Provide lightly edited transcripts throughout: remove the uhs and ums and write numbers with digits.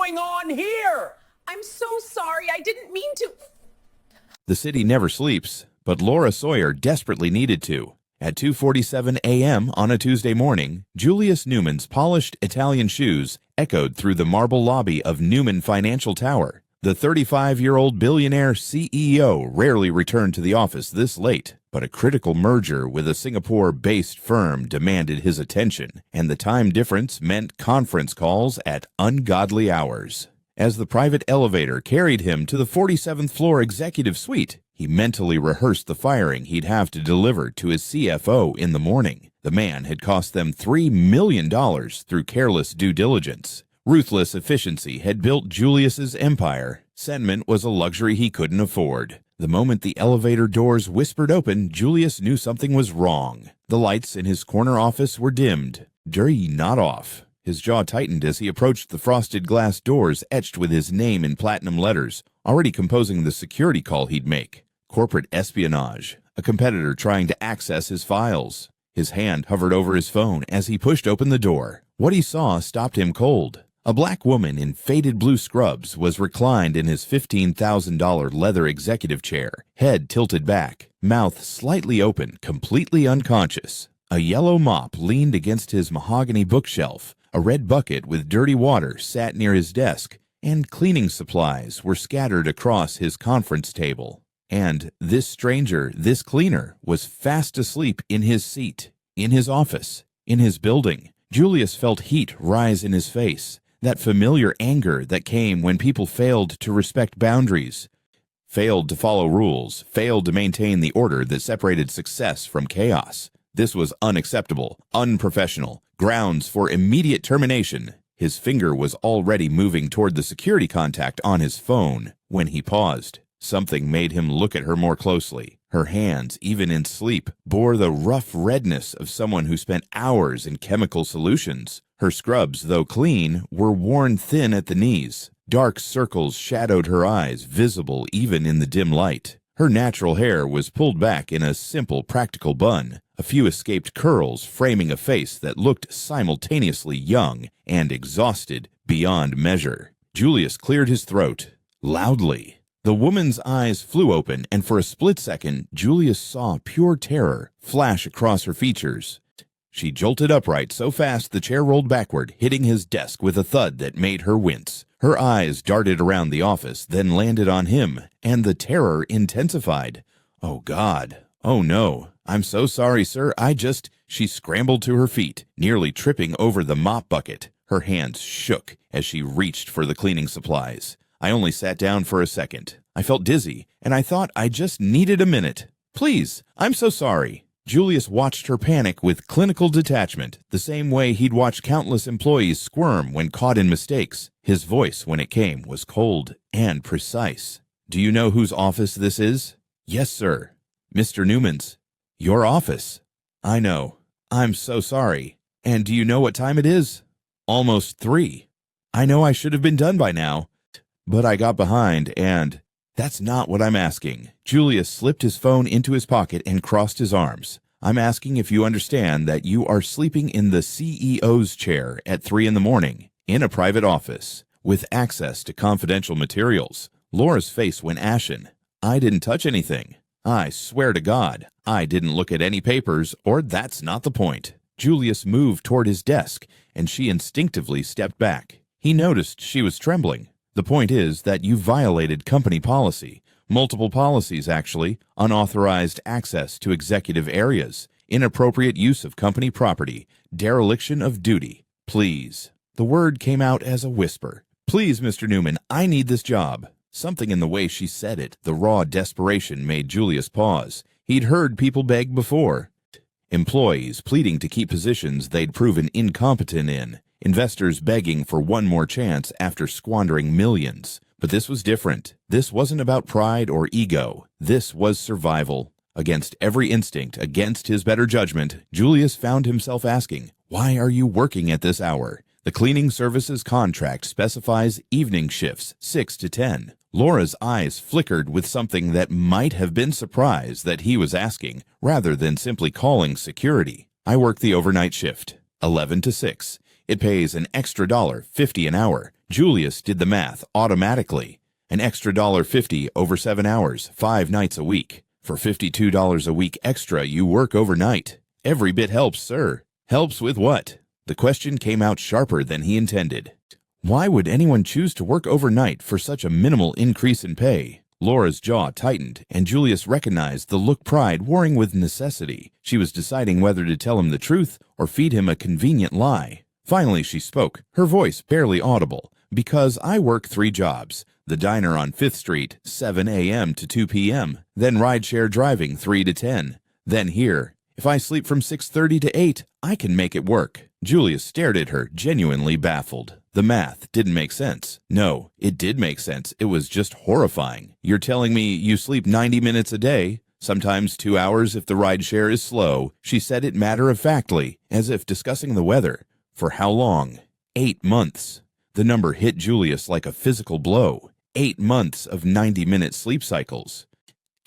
going on here? I'm so sorry. I didn't mean to. The city never sleeps, but Lora Sawyer desperately needed to. At 2:47 a.m. on a Tuesday morning, Julius Newman's polished Italian shoes echoed through the marble lobby of Newman Financial Tower. The 35-year-old billionaire CEO rarely returned to the office this late, but a critical merger with a Singapore-based firm demanded his attention, and the time difference meant conference calls at ungodly hours. As the private elevator carried him to the 47th floor executive suite, he mentally rehearsed the firing he'd have to deliver to his CFO in the morning. The man had cost them $3 million through careless due diligence. Ruthless efficiency had built Julius's empire. Sentiment was a luxury he couldn't afford. The moment the elevator doors whispered open, Julius knew something was wrong. The lights in his corner office were dimmed. Not off. His jaw tightened as he approached the frosted glass doors etched with his name in platinum letters, already composing the security call he'd make. Corporate espionage, a competitor trying to access his files. His hand hovered over his phone as he pushed open the door. What he saw stopped him cold. A black woman in faded blue scrubs was reclined in his $15,000 leather executive chair, head tilted back, mouth slightly open, completely unconscious. A yellow mop leaned against his mahogany bookshelf. A red bucket with dirty water sat near his desk, and cleaning supplies were scattered across his conference table. And this stranger, this cleaner, was fast asleep in his seat, in his office, in his building. Julius felt heat rise in his face, that familiar anger that came when people failed to respect boundaries, failed to follow rules, failed to maintain the order that separated success from chaos. This was unacceptable, unprofessional, grounds for immediate termination. His finger was already moving toward the security contact on his phone when he paused. Something made him look at her more closely. Her hands, even in sleep, bore the rough redness of someone who spent hours in chemical solutions. Her scrubs, though clean, were worn thin at the knees. Dark circles shadowed her eyes, visible even in the dim light. Her natural hair was pulled back in a simple, practical bun, a few escaped curls framing a face that looked simultaneously young and exhausted beyond measure. Julius cleared his throat, loudly. The woman's eyes flew open, and for a split second, Julius saw pure terror flash across her features. She jolted upright so fast the chair rolled backward, hitting his desk with a thud that made her wince. Her eyes darted around the office, then landed on him, and the terror intensified. Oh, God. Oh, no. I'm so sorry, sir. She scrambled to her feet, nearly tripping over the mop bucket. Her hands shook as she reached for the cleaning supplies. I only sat down for a second. I felt dizzy, and I thought I just needed a minute. Please, I'm so sorry. Julius watched her panic with clinical detachment, the same way he'd watched countless employees squirm when caught in mistakes. His voice, when it came, was cold and precise. Do you know whose office this is? Yes, sir. Mr. Newman's. Your office. I know. I'm so sorry. And do you know what time it is? Almost 3. I know I should have been done by now, but I got behind and... That's not what I'm asking. Julius slipped his phone into his pocket and crossed his arms. I'm asking if you understand that you are sleeping in the CEO's chair at 3 in the morning, in a private office, with access to confidential materials. Laura's face went ashen. I didn't touch anything. I swear to God, I didn't look at any papers, or that's not the point. Julius moved toward his desk, and she instinctively stepped back. He noticed she was trembling. The point is that you violated company policy. Multiple policies, actually. Unauthorized access to executive areas. Inappropriate use of company property. Dereliction of duty. Please. The word came out as a whisper. Please, Mr. Newman, I need this job. Something in the way she said it, the raw desperation, made Julius pause. He'd heard people beg before. Employees pleading to keep positions they'd proven incompetent in. Investors begging for one more chance after squandering millions. But this was different. This wasn't about pride or ego. This was survival. Against every instinct, against his better judgment, Julius found himself asking, why are you working at this hour? The cleaning services contract specifies evening shifts, 6 to 10. Laura's eyes flickered with something that might have been surprise that he was asking, rather than simply calling security. I work the overnight shift, 11 to 6. It pays an extra $1.50 an hour. Julius did the math automatically. An extra $1.50 over 7 hours, 5 nights a week. For $52 a week extra, you work overnight. Every bit helps, sir. Helps with what? The question came out sharper than he intended. Why would anyone choose to work overnight for such a minimal increase in pay? Lora's jaw tightened, and Julius recognized the look pride warring with necessity. She was deciding whether to tell him the truth or feed him a convenient lie. Finally she spoke, her voice barely audible. Because I work 3 jobs. The diner on 5th Street, 7 a.m. to 2 p.m., then rideshare driving 3 to 10, then here. If I sleep from 6:30 to 8, I can make it work. Julius stared at her, genuinely baffled. The math didn't make sense. No, it did make sense. It was just horrifying. You're telling me you sleep 90 minutes a day, sometimes 2 hours if the rideshare is slow. She said it matter-of-factly, as if discussing the weather. For how long? 8 months. The number hit Julius like a physical blow. 8 months of 90-minute sleep cycles.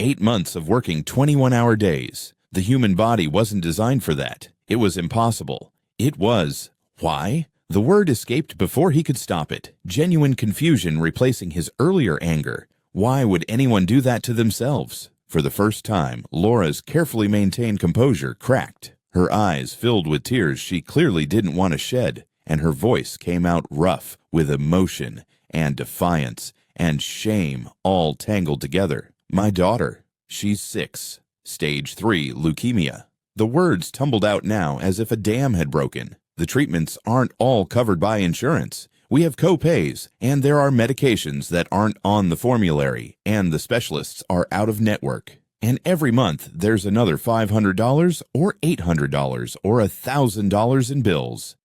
8 months of working 21-hour days. The human body wasn't designed for that. It was impossible. It was. Why? The word escaped before he could stop it, genuine confusion replacing his earlier anger. Why would anyone do that to themselves? For the first time, Lora's carefully maintained composure cracked. Her eyes filled with tears she clearly didn't want to shed, and her voice came out rough with emotion and defiance and shame all tangled together. My daughter, she's 6. Stage 3 leukemia. The words tumbled out now as if a dam had broken. The treatments aren't all covered by insurance. We have co-pays, and there are medications that aren't on the formulary, and the specialists are out of network. And every month, there's another $500 or $800 or $1,000 in bills.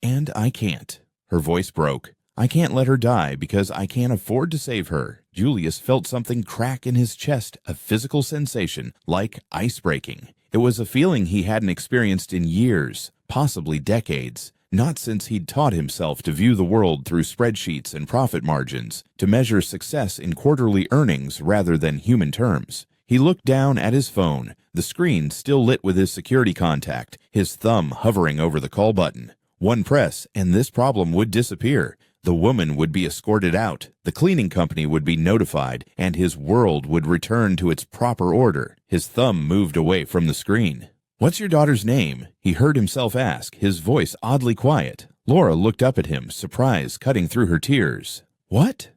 And I can't. Her voice broke. I can't let her die because I can't afford to save her. Julius felt something crack in his chest, a physical sensation, like ice breaking. It was a feeling he hadn't experienced in years, possibly decades. Not since he'd taught himself to view the world through spreadsheets and profit margins, to measure success in quarterly earnings rather than human terms. He looked down at his phone, the screen still lit with his security contact, his thumb hovering over the call button. One press, and this problem would disappear. The woman would be escorted out, the cleaning company would be notified, and his world would return to its proper order. His thumb moved away from the screen. "What's your daughter's name?" he heard himself ask, his voice oddly quiet. Lora looked up at him, surprise cutting through her tears. "What?"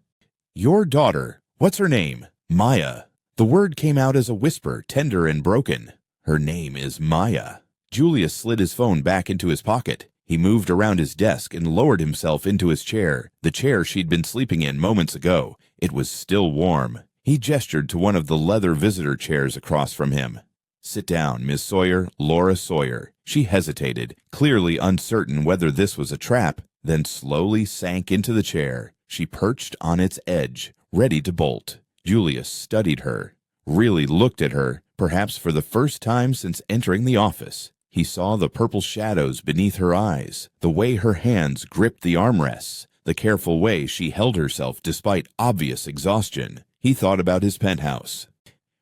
"Your daughter. What's her name?" "Maya." The word came out as a whisper, tender and broken. "Her name is Maya." Julius slid his phone back into his pocket. He moved around his desk and lowered himself into his chair, the chair she'd been sleeping in moments ago. It was still warm. He gestured to one of the leather visitor chairs across from him. "Sit down, Miss Sawyer, Lora Sawyer." She hesitated, clearly uncertain whether this was a trap, then slowly sank into the chair. She perched on its edge, ready to bolt. Julius studied her, really looked at her, perhaps for the first time since entering the office. He saw the purple shadows beneath her eyes, the way her hands gripped the armrests, the careful way she held herself despite obvious exhaustion. He thought about his penthouse,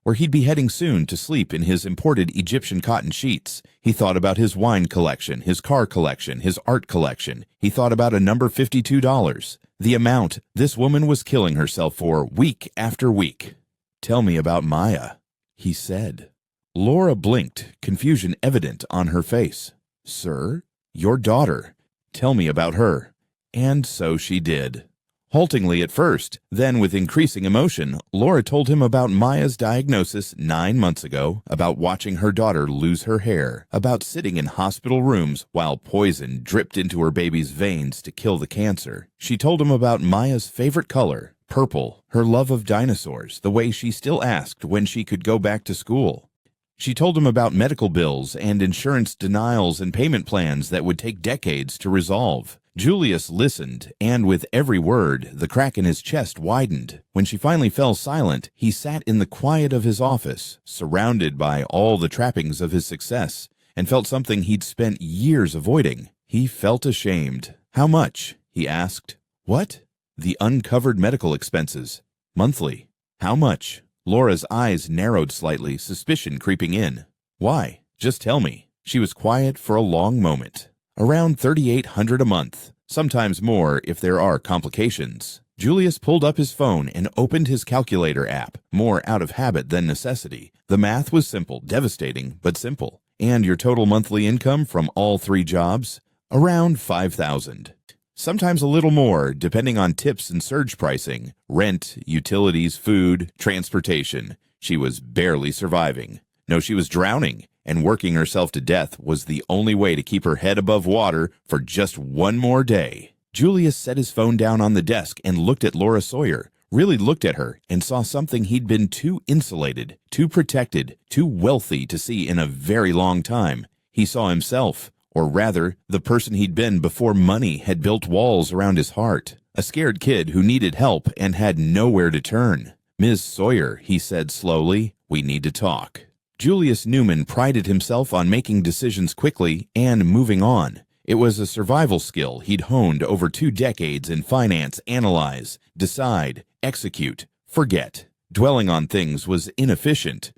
where he'd be heading soon to sleep in his imported Egyptian cotton sheets. He thought about his wine collection, his car collection, his art collection. He thought about a number $52, the amount this woman was killing herself for week after week. "Tell me about Maya," he said. Lora blinked, confusion evident on her face. "Sir? Your daughter. Tell me about her." And so she did. Haltingly at first, then with increasing emotion, Lora told him about Maya's diagnosis 9 months ago, about watching her daughter lose her hair, about sitting in hospital rooms while poison dripped into her baby's veins to kill the cancer. She told him about Maya's favorite color, purple, her love of dinosaurs, the way she still asked when she could go back to school. She told him about medical bills and insurance denials and payment plans that would take decades to resolve. Julius listened, and with every word, the crack in his chest widened. When she finally fell silent, he sat in the quiet of his office, surrounded by all the trappings of his success, and felt something he'd spent years avoiding. He felt ashamed. "How much?" he asked. "What?" "The uncovered medical expenses. Monthly." "How much?" Lora's eyes narrowed slightly, suspicion creeping in. "Why? Just tell me." She was quiet for a long moment. Around $3,800 a month, sometimes more if there are complications. Julius pulled up his phone and opened his calculator app, more out of habit than necessity. The math was simple, devastating, but simple. And your total monthly income from all 3 jobs? Around $5,000. Sometimes a little more, depending on tips and surge pricing, rent, utilities, food, transportation. She was barely surviving. No, she was drowning, and working herself to death was the only way to keep her head above water for just one more day. Julius set his phone down on the desk and looked at Lora Sawyer, really looked at her, and saw something he'd been too insulated, too protected, too wealthy to see in a very long time. He saw himself, or rather, the person he'd been before money had built walls around his heart. A scared kid who needed help and had nowhere to turn. "Ms. Sawyer," he said slowly, "we need to talk." Julius Newman prided himself on making decisions quickly and moving on. It was a survival skill he'd honed over 2 decades in finance. Analyze, decide, execute, forget. Dwelling on things was inefficient.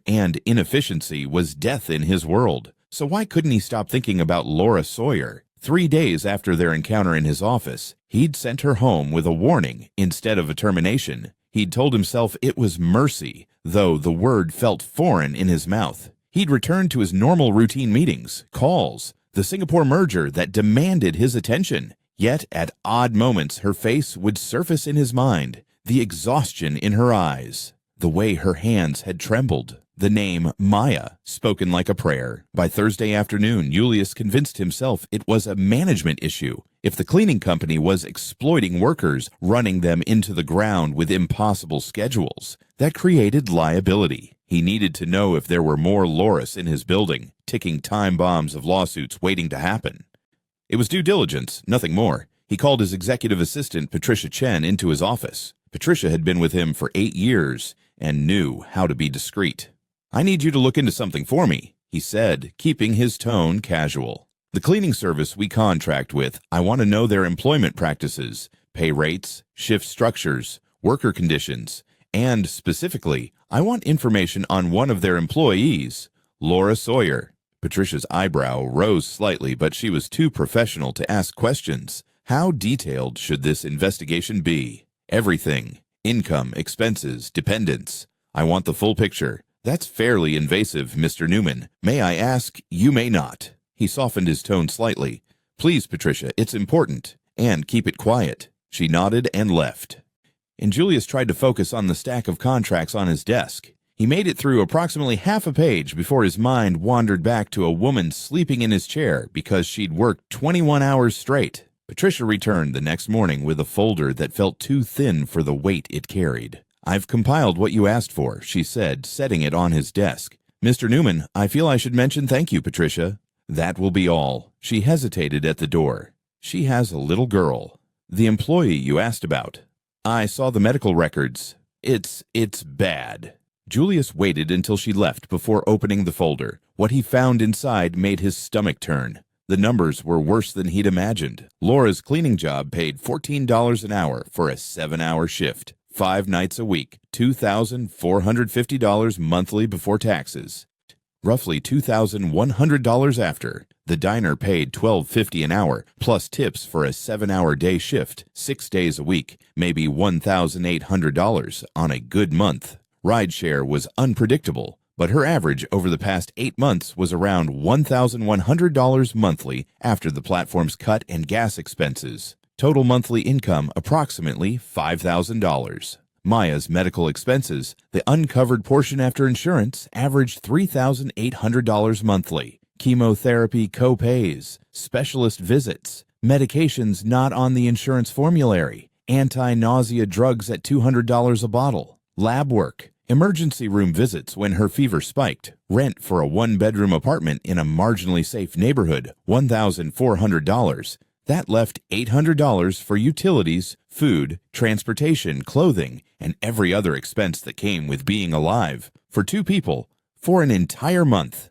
And inefficiency was death in his world. So why couldn't he stop thinking about Lora Sawyer? 3 days after their encounter in his office, he'd sent her home with a warning instead of a termination. He'd told himself it was mercy, though the word felt foreign in his mouth. He'd returned to his normal routine meetings, calls, the Singapore merger that demanded his attention. Yet at odd moments her face would surface in his mind, the exhaustion in her eyes, the way her hands had trembled. The name Maya, spoken like a prayer. By Thursday afternoon, Julius convinced himself it was a management issue. If the cleaning company was exploiting workers, running them into the ground with impossible schedules, that created liability. He needed to know if there were more Loras in his building, ticking time bombs of lawsuits waiting to happen. It was due diligence, nothing more. He called his executive assistant, Patricia Chen, into his office. Patricia had been with him for 8 years and knew how to be discreet. "I need you to look into something for me," he said, keeping his tone casual. "The cleaning service we contract with, I want to know their employment practices, pay rates, shift structures, worker conditions, and specifically, I want information on one of their employees, Lora Sawyer." Patricia's eyebrow rose slightly, but she was too professional to ask questions. How detailed should this investigation be? Everything. Income, expenses, dependents. "I want the full picture." "That's fairly invasive, Mr. Newman. May I ask?" "You may not." He softened his tone slightly. "Please, Patricia, it's important. And keep it quiet." She nodded and left. And Julius tried to focus on the stack of contracts on his desk. He made it through approximately half a page before his mind wandered back to a woman sleeping in his chair because she'd worked 21 hours straight. Patricia returned the next morning with a folder that felt too thin for the weight it carried. "I've compiled what you asked for," she said, setting it on his desk. "Mr. Newman, I feel I should mention thank you, Patricia." "That will be all." She hesitated at the door. "She has a little girl." "The employee you asked about." "I saw the medical records. It's bad." Julius waited until she left before opening the folder. What he found inside made his stomach turn. The numbers were worse than he'd imagined. Lora's cleaning job paid $14 an hour for a 7-hour shift, 5 nights a week, $2,450 monthly before taxes. Roughly $2,100 after. The diner paid $12.50 an hour, plus tips for a 7-hour day shift, 6 days a week, maybe $1,800 on a good month. Rideshare was unpredictable, but her average over the past 8 months was around $1,100 monthly after the platform's cut and gas expenses. Total monthly income approximately $5,000. Maya's medical expenses, the uncovered portion after insurance, averaged $3,800 monthly. Chemotherapy co-pays, specialist visits, medications not on the insurance formulary, anti-nausea drugs at $200 a bottle, lab work, emergency room visits when her fever spiked, rent for a 1-bedroom apartment in a marginally safe neighborhood, $1,400. That left $800 for utilities, food, transportation, clothing, and every other expense that came with being alive. For 2 people, for an entire month.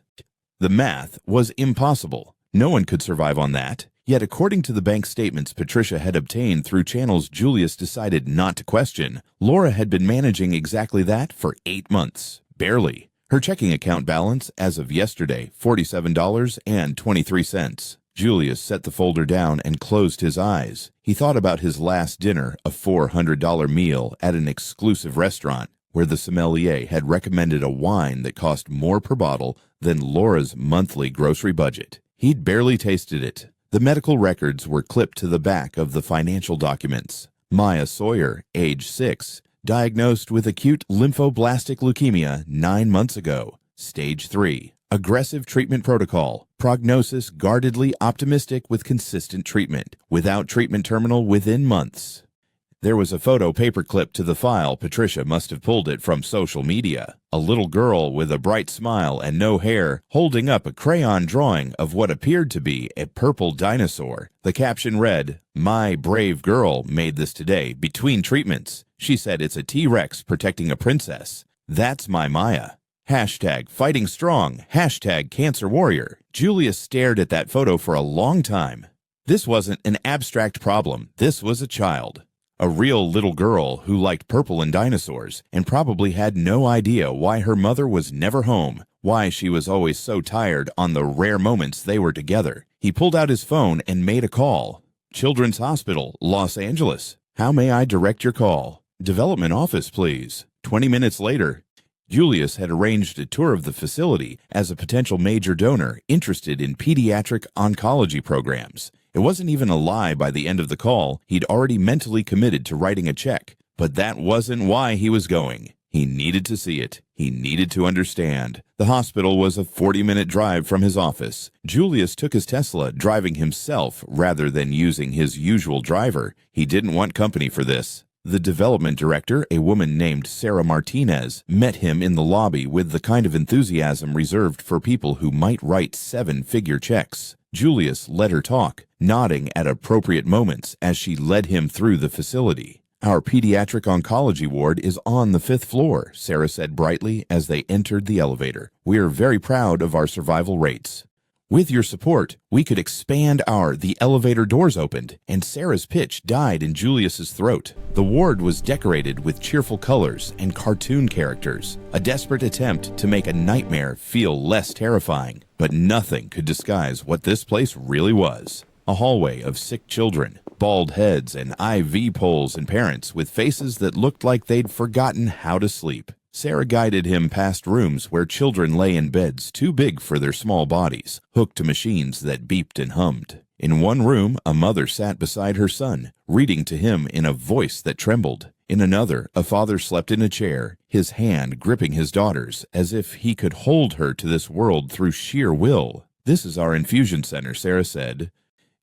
The math was impossible. No one could survive on that. Yet according to the bank statements Patricia had obtained through channels Julius decided not to question, Lora had been managing exactly that for 8 months. Barely. Her checking account balance as of yesterday, $47.23. Julius set the folder down and closed his eyes. He thought about his last dinner, a $400 meal at an exclusive restaurant, where the sommelier had recommended a wine that cost more per bottle than Lora's monthly grocery budget. He'd barely tasted it. The medical records were clipped to the back of the financial documents. Maya Sawyer, age 6, diagnosed with acute lymphoblastic leukemia 9 months ago. Stage 3. Aggressive treatment protocol. Prognosis guardedly optimistic with consistent treatment. Without treatment terminal within months. There was a photo paperclip to the file. Patricia must have pulled it from social media. A little girl with a bright smile and no hair holding up a crayon drawing of what appeared to be a purple dinosaur. The caption read, "My brave girl made this today between treatments. She said it's a T-Rex protecting a princess. That's my Maya." Hashtag fighting strong. Hashtag cancer warrior. Julius stared at that photo for a long time. This wasn't an abstract problem. This was a child. A real little girl who liked purple and dinosaurs and probably had no idea why her mother was never home, why she was always so tired on the rare moments they were together. He pulled out his phone and made a call. Children's Hospital, Los Angeles. How may I direct your call? Development office, please. 20 minutes later, Julius had arranged a tour of the facility as a potential major donor interested in pediatric oncology programs. It wasn't even a lie by the end of the call. He'd already mentally committed to writing a check. But that wasn't why he was going. He needed to see it. He needed to understand. The hospital was a 40-minute drive from his office. Julius took his Tesla, driving himself rather than using his usual driver. He didn't want company for this. The development director, a woman named Sarah Martinez, met him in the lobby with the kind of enthusiasm reserved for people who might write 7-figure checks. Julius let her talk, nodding at appropriate moments as she led him through the facility. "Our pediatric oncology ward is on the 5th floor," Sarah said brightly as they entered the elevator. "We're very proud of our survival rates. With your support, we could expand The elevator doors opened, and Sarah's pitch died in Julius's throat. The ward was decorated with cheerful colors and cartoon characters, a desperate attempt to make a nightmare feel less terrifying. But nothing could disguise what this place really was. A hallway of sick children, bald heads and IV poles, and parents with faces that looked like they'd forgotten how to sleep. Sarah guided him past rooms where children lay in beds too big for their small bodies, hooked to machines that beeped and hummed. In one room, a mother sat beside her son, reading to him in a voice that trembled. In another, a father slept in a chair, his hand gripping his daughter's, as if he could hold her to this world through sheer will. "This is our infusion center," Sarah said,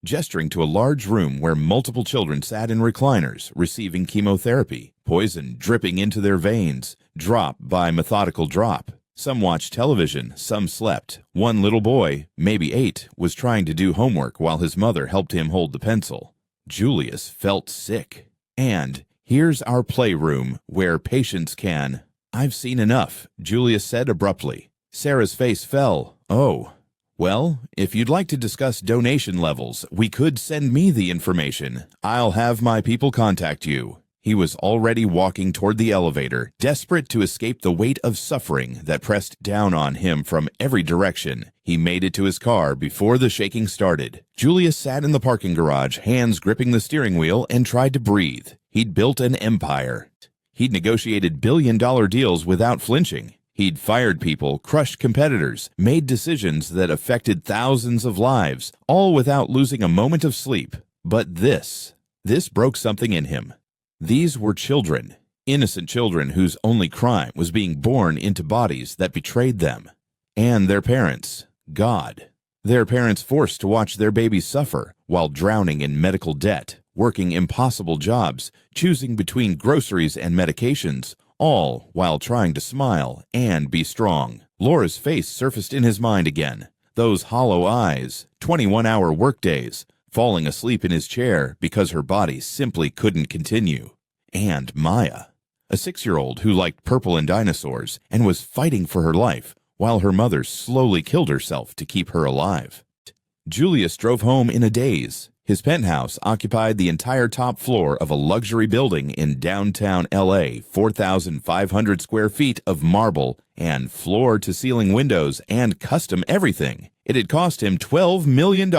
gesturing to a large room where multiple children sat in recliners, receiving chemotherapy, poison dripping into their veins, drop by methodical drop. Some watched television, some slept. One little boy, maybe 8, was trying to do homework while his mother helped him hold the pencil. Julius felt sick. "And here's our playroom where patients can—" "I've seen enough," Julius said abruptly. Sarah's face fell. "Oh. Well, if you'd like to discuss donation levels, we could send me the information. I'll have my people contact you." He was already walking toward the elevator, desperate to escape the weight of suffering that pressed down on him from every direction. He made it to his car before the shaking started. Julius sat in the parking garage, hands gripping the steering wheel, and tried to breathe. He'd built an empire. He'd negotiated billion-dollar deals without flinching. He'd fired people, crushed competitors, made decisions that affected thousands of lives, all without losing a moment of sleep. But this broke something in him. These were children, innocent children whose only crime was being born into bodies that betrayed them. And their parents, God. Their parents forced to watch their babies suffer while drowning in medical debt, working impossible jobs, choosing between groceries and medications, all while trying to smile and be strong. Lora's face surfaced in his mind again. Those hollow eyes, 21-hour workdays, falling asleep in his chair because her body simply couldn't continue. And Maya, a 6-year-old who liked purple and dinosaurs and was fighting for her life while her mother slowly killed herself to keep her alive. Julius drove home in a daze. His penthouse occupied the entire top floor of a luxury building in downtown LA, 4,500 square feet of marble and floor-to-ceiling windows and custom everything. It had cost him $12 million.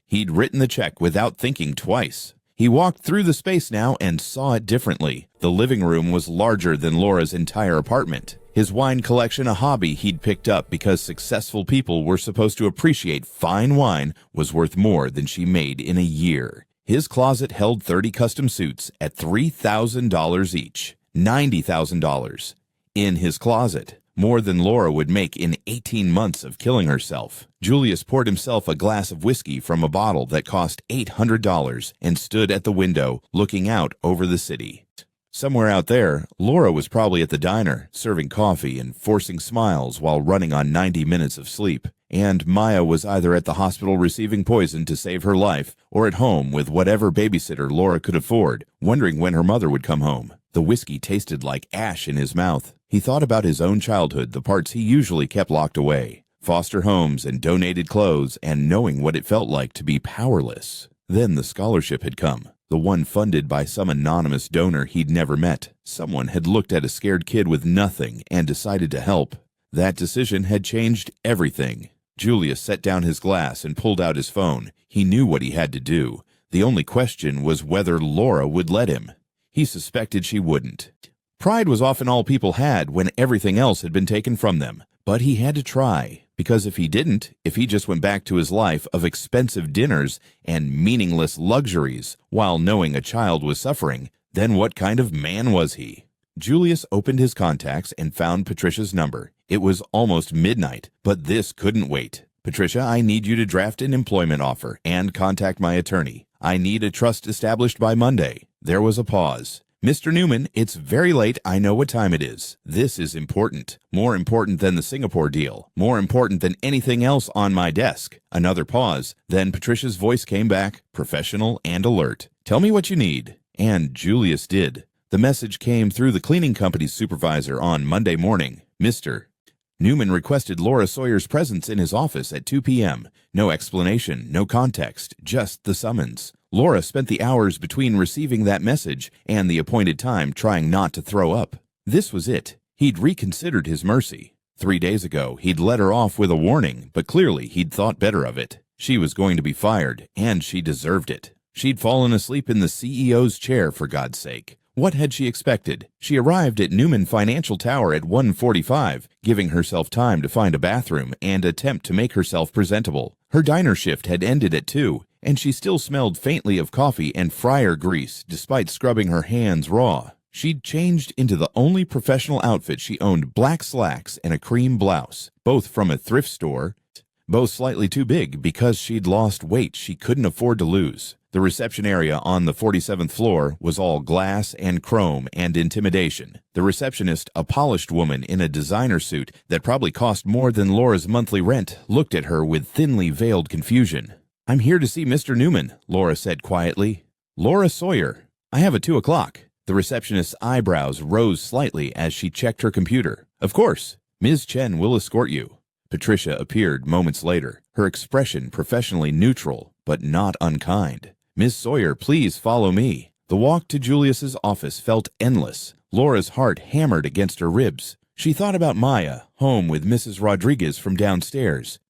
He'd written the check without thinking twice. He walked through the space now and saw it differently. The living room was larger than Lora's entire apartment. His wine collection, a hobby he'd picked up because successful people were supposed to appreciate fine wine, was worth more than she made in a year. His closet held 30 custom suits at $3,000 each, $90,000. In his closet, more than Lora would make in 18 months of killing herself. Julius poured himself a glass of whiskey from a bottle that cost $800 and stood at the window, looking out over the city. Somewhere out there, Lora was probably at the diner, serving coffee and forcing smiles while running on 90 minutes of sleep. And Maya was either at the hospital receiving poison to save her life, or at home with whatever babysitter Lora could afford, wondering when her mother would come home. The whiskey tasted like ash in his mouth. He thought about his own childhood, the parts he usually kept locked away. Foster homes and donated clothes, and knowing what it felt like to be powerless. Then the scholarship had come. The one funded by some anonymous donor he'd never met. Someone had looked at a scared kid with nothing and decided to help. That decision had changed everything. Julius set down his glass and pulled out his phone. He knew what he had to do. The only question was whether Lora would let him. He suspected she wouldn't. Pride was often all people had when everything else had been taken from them. But he had to try. Because if he didn't, if he just went back to his life of expensive dinners and meaningless luxuries while knowing a child was suffering, then what kind of man was he? Julius opened his contacts and found Patricia's number. It was almost midnight, but this couldn't wait. Patricia, I need you to draft an employment offer and contact my attorney. I need a trust established by Monday. There was a pause. Mr. Newman, it's very late. I know what time it is. This is important. More important than the Singapore deal. More important than anything else on my desk. Another pause. Then Patricia's voice came back, professional and alert. Tell me what you need. And Julius did. The message came through the cleaning company's supervisor on Monday morning. Mr. Newman requested Lora Sawyer's presence in his office at 2 p.m. No explanation, no context, just the summons. Lora spent the hours between receiving that message and the appointed time trying not to throw up. This was it. He'd reconsidered his mercy. 3 days ago, he'd let her off with a warning, but clearly he'd thought better of it. She was going to be fired, and she deserved it. She'd fallen asleep in the CEO's chair, for God's sake. What had she expected? She arrived at Newman Financial Tower at 1:45, giving herself time to find a bathroom and attempt to make herself presentable. Her diner shift had ended at 2, and she still smelled faintly of coffee and fryer grease despite scrubbing her hands raw. She'd changed into the only professional outfit she owned, black slacks and a cream blouse, both from a thrift store, both slightly too big because she'd lost weight she couldn't afford to lose. The reception area on the 47th floor was all glass and chrome and intimidation. The receptionist, a polished woman in a designer suit that probably cost more than Lora's monthly rent, looked at her with thinly veiled confusion. I'm here to see Mr. Newman, Lora said quietly. Lora Sawyer. I have a 2 o'clock. The receptionist's eyebrows rose slightly as she checked her computer. Of course. Ms. Chen will escort you. Patricia appeared moments later, her expression professionally neutral, but not unkind. Miss Sawyer, please follow me. The walk to Julius's office felt endless. Lora's heart hammered against her ribs. She thought about Maya, home with Mrs. Rodriguez from downstairs.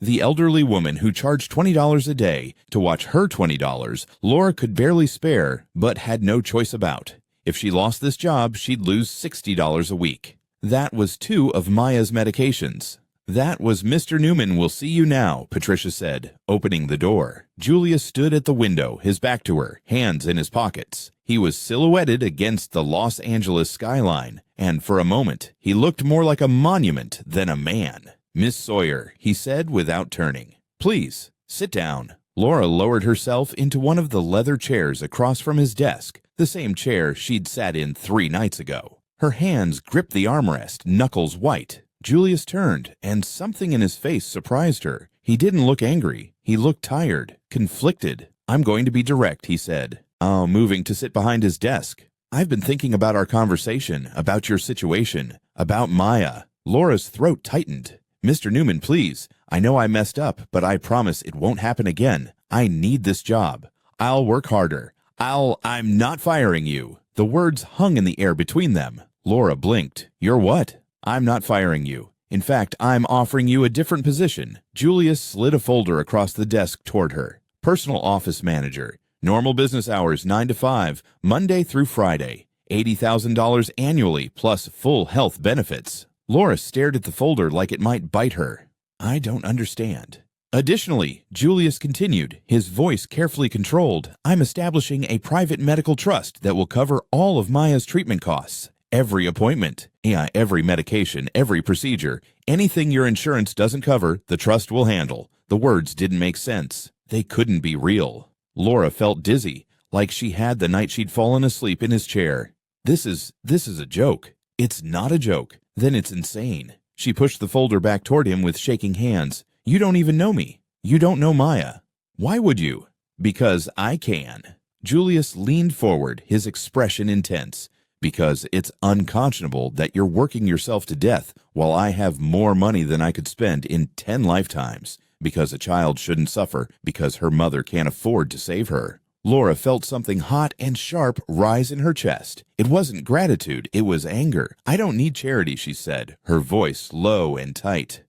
The elderly woman who charged $20 a day to watch her $20 Lora could barely spare, but had no choice about. If she lost this job, she'd lose $60 a week. That was 2 of Maya's medications. That was Mr. Newman will see you now, Patricia said, opening the door. Julius stood at the window, his back to her, hands in his pockets. He was silhouetted against the Los Angeles skyline, and for a moment, he looked more like a monument than a man. Miss Sawyer, he said without turning. Please, sit down. Lora lowered herself into one of the leather chairs across from his desk, the same chair she'd sat in 3 nights ago. Her hands gripped the armrest, knuckles white. Julius turned, and something in his face surprised her. He didn't look angry. He looked tired, conflicted. I'm going to be direct, he said, moving to sit behind his desk. I've been thinking about our conversation, about your situation, about Maya. Lora's throat tightened. Mr. Newman, please. I know I messed up, but I promise it won't happen again. I need this job. I'll work harder. I'm not firing you. The words hung in the air between them. Lora blinked. You're what? I'm not firing you. In fact, I'm offering you a different position." Julius slid a folder across the desk toward her. "Personal office manager. Normal business hours 9 to 5, Monday through Friday. $80,000 annually plus full health benefits." Lora stared at the folder like it might bite her. "I don't understand." "Additionally," Julius continued, his voice carefully controlled, "I'm establishing a private medical trust that will cover all of Maya's treatment costs. Every appointment, every medication, every procedure, anything your insurance doesn't cover, the trust will handle." The words didn't make sense. They couldn't be real. Lora felt dizzy, like she had the night she'd fallen asleep in his chair. This is a joke. It's not a joke. Then it's insane. She pushed the folder back toward him with shaking hands. "You don't even know me. You don't know Maya." "Why would you?" "Because I can." Julius leaned forward, his expression intense. "Because it's unconscionable that you're working yourself to death while I have more money than I could spend in 10 lifetimes. Because a child shouldn't suffer because her mother can't afford to save her." Lora felt something hot and sharp rise in her chest. It wasn't gratitude, it was anger. "I don't need charity," she said, her voice low and tight.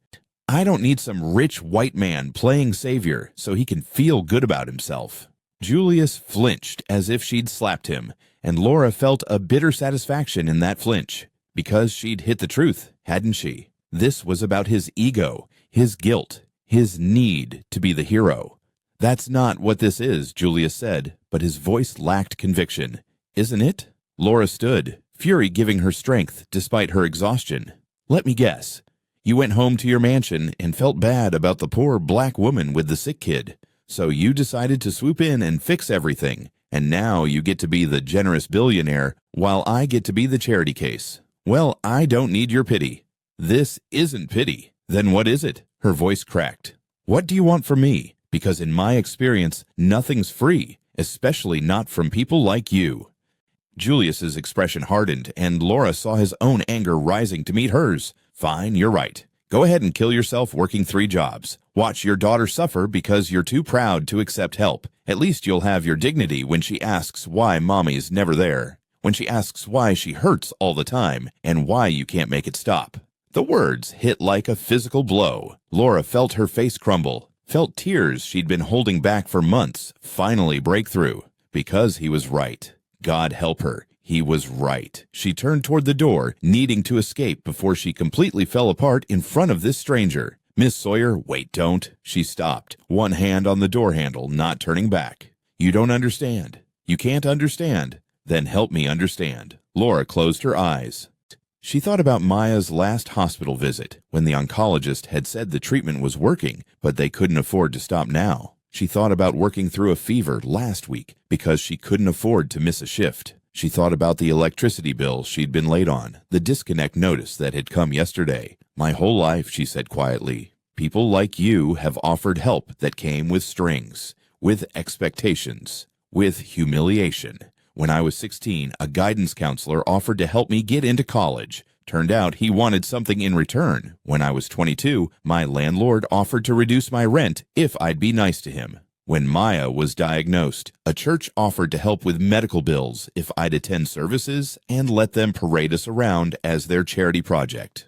"I don't need some rich white man playing savior so he can feel good about himself." Julius flinched as if she'd slapped him, and Lora felt a bitter satisfaction in that flinch. Because she'd hit the truth, hadn't she? This was about his ego, his guilt, his need to be the hero. "That's not what this is," Julius said, but his voice lacked conviction. "Isn't it?" Lora stood, fury giving her strength despite her exhaustion. "Let me guess. You went home to your mansion and felt bad about the poor black woman with the sick kid. So you decided to swoop in and fix everything, and now you get to be the generous billionaire while I get to be the charity case. Well, I don't need your pity." "This isn't pity." "Then what is it?" Her voice cracked. "What do you want from me? Because in my experience, nothing's free, especially not from people like you." Julius's expression hardened, and Lora saw his own anger rising to meet hers. "Fine, you're right. Go ahead and kill yourself working 3 jobs. Watch your daughter suffer because you're too proud to accept help. At least you'll have your dignity when she asks why mommy's never there. When she asks why she hurts all the time and why you can't make it stop." The words hit like a physical blow. Lora felt her face crumble, felt tears she'd been holding back for months finally break through. Because he was right. God help her. He was right. She turned toward the door, needing to escape before she completely fell apart in front of this stranger. "Miss Sawyer, wait, don't." She stopped, one hand on the door handle, not turning back. "You don't understand. You can't understand. Then help me understand." Lora closed her eyes. She thought about Maya's last hospital visit, when the oncologist had said the treatment was working, but they couldn't afford to stop now. She thought about working through a fever last week because she couldn't afford to miss a shift. She thought about the electricity bill she'd been late on, the disconnect notice that had come yesterday. "My whole life," she said quietly, "people like you have offered help that came with strings, with expectations, with humiliation. When I was 16, a guidance counselor offered to help me get into college. Turned out he wanted something in return. When I was 22, my landlord offered to reduce my rent if I'd be nice to him. When Maya was diagnosed, a church offered to help with medical bills if I'd attend services and let them parade us around as their charity project."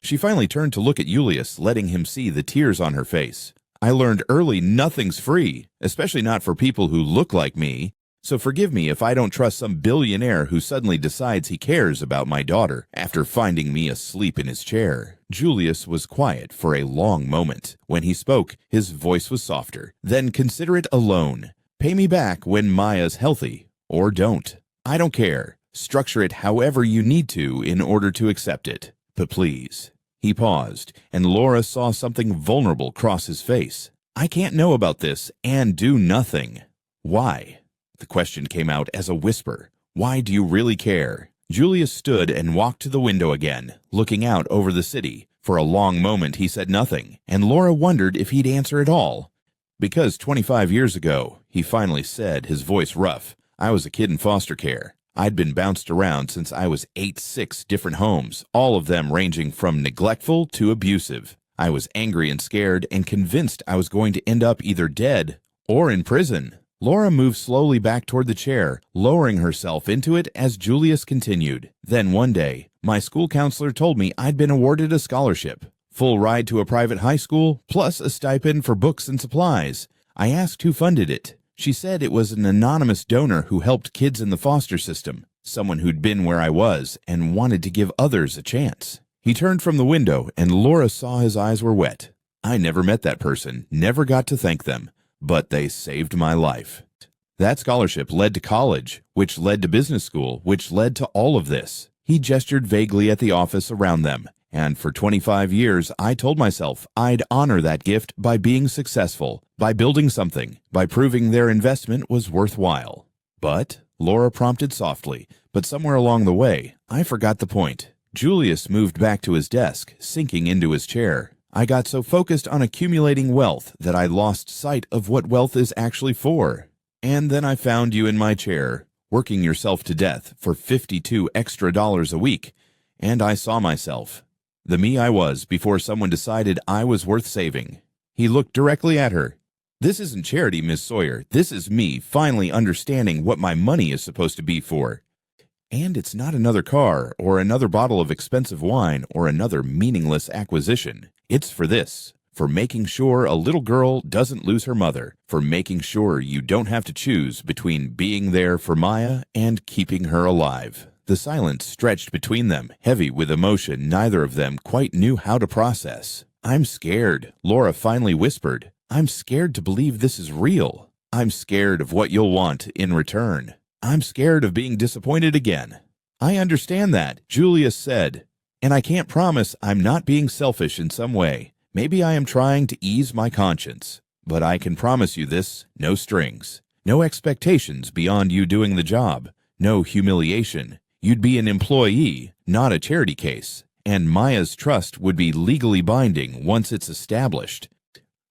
She finally turned to look at Julius, letting him see the tears on her face. "I learned early nothing's free, especially not for people who look like me. So forgive me if I don't trust some billionaire who suddenly decides he cares about my daughter after finding me asleep in his chair." Julius was quiet for a long moment. When he spoke, his voice was softer. "Then consider it a loan. Pay me back when Maya's healthy. Or don't. I don't care. Structure it however you need to in order to accept it. But please." He paused, and Lora saw something vulnerable cross his face. "I can't know about this and do nothing." "Why?" The question came out as a whisper. "Why do you really care?" Julius stood and walked to the window again, looking out over the city. For a long moment he said nothing, and Lora wondered if he'd answer at all. "Because 25 years ago," he finally said, his voice rough, "I was a kid in foster care. I'd been bounced around since I was 6 different homes, all of them ranging from neglectful to abusive. I was angry and scared and convinced I was going to end up either dead or in prison." Lora moved slowly back toward the chair, lowering herself into it as Julius continued. Then one day, my school counselor told me I'd been awarded a scholarship. Full ride to a private high school, plus a stipend for books and supplies. I asked who funded it. She said it was an anonymous donor who helped kids in the foster system, someone who'd been where I was and wanted to give others a chance. He turned from the window and Lora saw his eyes were wet. I never met that person, never got to thank them, but they saved my life. That scholarship led to college, which led to business school, which led to all of this. He gestured vaguely at the office around them, and for 25 years I told myself I'd honor that gift by being successful, by building something, by proving their investment was worthwhile. But, Lora prompted softly, but somewhere along the way, I forgot the point. Julius moved back to his desk, sinking into his chair. I got so focused on accumulating wealth that I lost sight of what wealth is actually for. And then I found you in my chair, working yourself to death for $52 extra a week, and I saw myself. The me I was before someone decided I was worth saving. He looked directly at her. This isn't charity, Miss Sawyer. This is me finally understanding what my money is supposed to be for. And it's not another car or another bottle of expensive wine or another meaningless acquisition. It's for this, for making sure a little girl doesn't lose her mother, for making sure you don't have to choose between being there for Maya and keeping her alive. The silence stretched between them, heavy with emotion neither of them quite knew how to process. I'm scared, Lora finally whispered. I'm scared to believe this is real. I'm scared of what you'll want in return. I'm scared of being disappointed again. I understand that, Julius said, and I can't promise I'm not being selfish in some way. Maybe I am trying to ease my conscience, but I can promise you this, no strings, no expectations beyond you doing the job, no humiliation. You'd be an employee, not a charity case, and Maya's trust would be legally binding once it's established.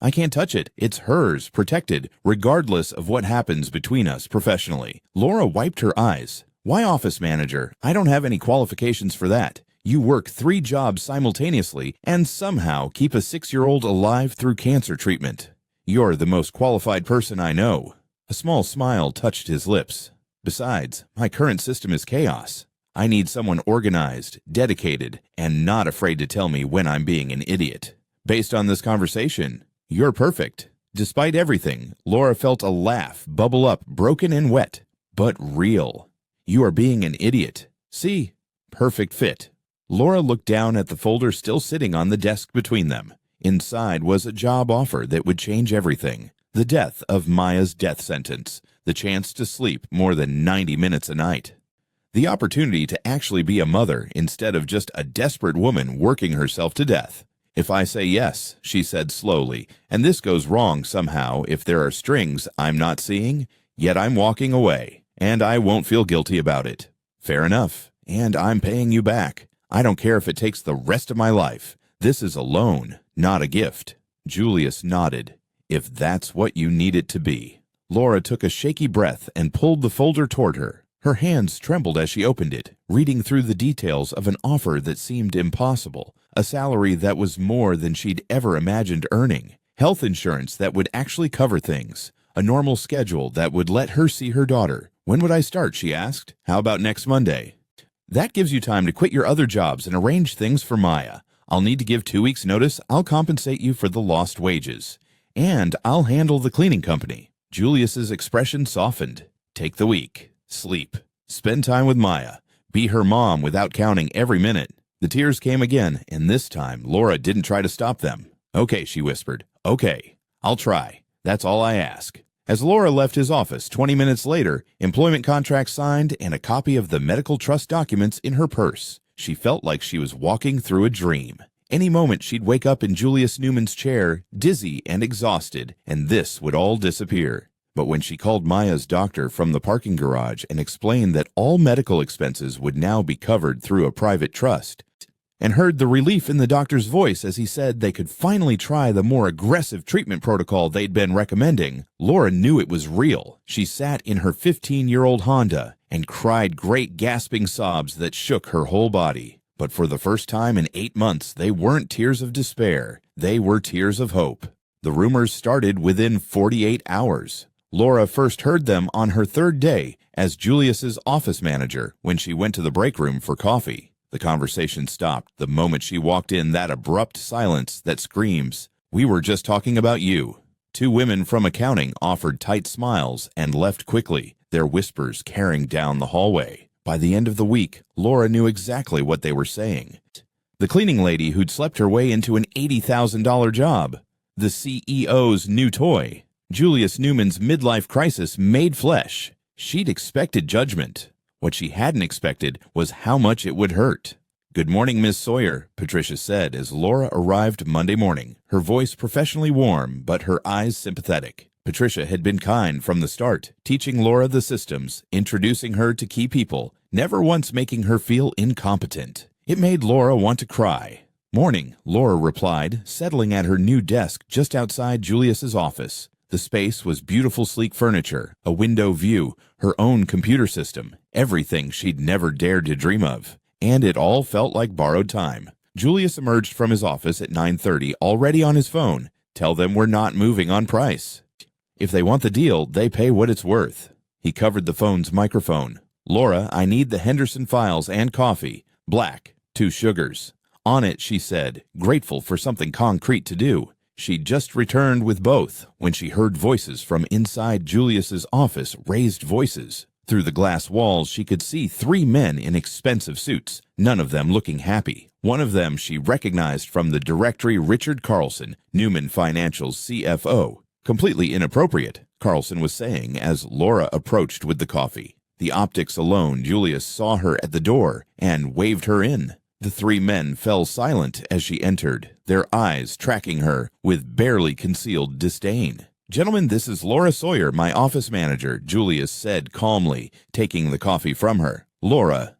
I can't touch it. It's hers, protected, regardless of what happens between us professionally. Lora wiped her eyes. Why office manager? I don't have any qualifications for that. You work 3 jobs simultaneously and somehow keep a 6-year-old alive through cancer treatment. You're the most qualified person I know. A small smile touched his lips. Besides, my current system is chaos. I need someone organized, dedicated, and not afraid to tell me when I'm being an idiot. Based on this conversation, you're perfect. Despite everything, Lora felt a laugh bubble up, broken and wet, but real. You are being an idiot. See? Perfect fit. Lora looked down at the folder still sitting on the desk between them. Inside was a job offer that would change everything. The death of Maya's death sentence. The chance to sleep more than 90 minutes a night. The opportunity to actually be a mother instead of just a desperate woman working herself to death. If I say yes, she said slowly, and this goes wrong somehow if there are strings I'm not seeing, yet I'm walking away, and I won't feel guilty about it. Fair enough, and I'm paying you back. I don't care if it takes the rest of my life. This is a loan, not a gift. Julius nodded. If that's what you need it to be. Lora took a shaky breath and pulled the folder toward her. Her hands trembled as she opened it, reading through the details of an offer that seemed impossible, a salary that was more than she'd ever imagined earning, health insurance that would actually cover things, a normal schedule that would let her see her daughter. When would I start, she asked. How about next Monday? That gives you time to quit your other jobs and arrange things for Maya. I'll need to give 2 weeks' notice. I'll compensate you for the lost wages. And I'll handle the cleaning company. Julius's expression softened. Take the week. Sleep. Spend time with Maya. Be her mom without counting every minute. The tears came again, and this time Lora didn't try to stop them. Okay, she whispered. Okay, I'll try. That's all I ask. As Lora left his office 20 minutes later, employment contract signed and a copy of the medical trust documents in her purse, she felt like she was walking through a dream. Any moment she'd wake up in Julius Newman's chair, dizzy and exhausted, and this would all disappear. But when she called Maya's doctor from the parking garage and explained that all medical expenses would now be covered through a private trust, and heard the relief in the doctor's voice as he said they could finally try the more aggressive treatment protocol they'd been recommending, Lora knew it was real. She sat in her 15-year-old Honda and cried great gasping sobs that shook her whole body. But for the first time in 8 months, they weren't tears of despair. They were tears of hope. The rumors started within 48 hours. Lora first heard them on her third day as Julius's office manager when she went to the break room for coffee. The conversation stopped the moment she walked in, that abrupt silence that screams, "We were just talking about you." Two women from accounting offered tight smiles and left quickly, their whispers carrying down the hallway. By the end of the week, Lora knew exactly what they were saying. The cleaning lady who'd slept her way into an $80,000 job. The CEO's new toy. Julius Newman's midlife crisis made flesh. She'd expected judgment. What she hadn't expected was how much it would hurt. "Good morning, Miss Sawyer," Patricia said as Lora arrived Monday morning, her voice professionally warm but her eyes sympathetic. Patricia had been kind from the start, teaching Lora the systems, introducing her to key people, never once making her feel incompetent. It made Lora want to cry. "Morning," Lora replied, settling at her new desk just outside Julius's office. The space was beautiful, sleek furniture, a window view, her own computer system, everything she'd never dared to dream of. And it all felt like borrowed time. Julius emerged from his office at 9:30, already on his phone. "Tell them we're not moving on price. If they want the deal, they pay what it's worth." He covered the phone's microphone. "Lora, I need the Henderson files and coffee. Black, 2 sugars." On it, she said, grateful for something concrete to do. She'd just returned with both when she heard voices from inside Julius's office, raised voices. Through the glass walls, she could see 3 men in expensive suits, none of them looking happy. One of them she recognized from the directory, Richard Carlson, Newman Financial's CFO. "Completely inappropriate," Carlson was saying as Lora approached with the coffee. The optics alone, Julius saw her at the door and waved her in. The 3 men fell silent as she entered, their eyes tracking her with barely concealed disdain. "Gentlemen, this is Lora Sawyer, my office manager," Julius said calmly, taking the coffee from her. "Lora,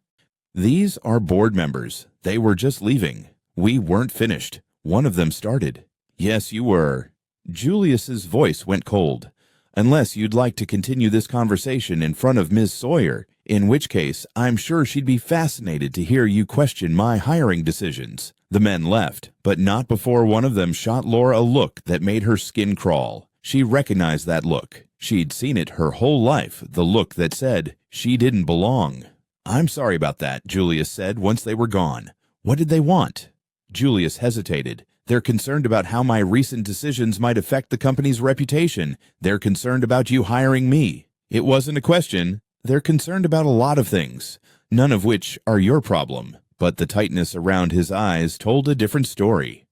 these are board members. They were just leaving. We weren't finished. One of them started." "Yes, you were." Julius's voice went cold. "Unless you'd like to continue this conversation in front of Ms. Sawyer, in which case I'm sure she'd be fascinated to hear you question my hiring decisions." The men left, but not before one of them shot Lora a look that made her skin crawl. She recognized that look. She'd seen it her whole life, the look that said she didn't belong. "I'm sorry about that," Julius said once they were gone. "What did they want?" Julius hesitated. "They're concerned about how my recent decisions might affect the company's reputation. They're concerned about you hiring me." "It wasn't a question. They're concerned about a lot of things, none of which are your problem." But the tightness around his eyes told a different story.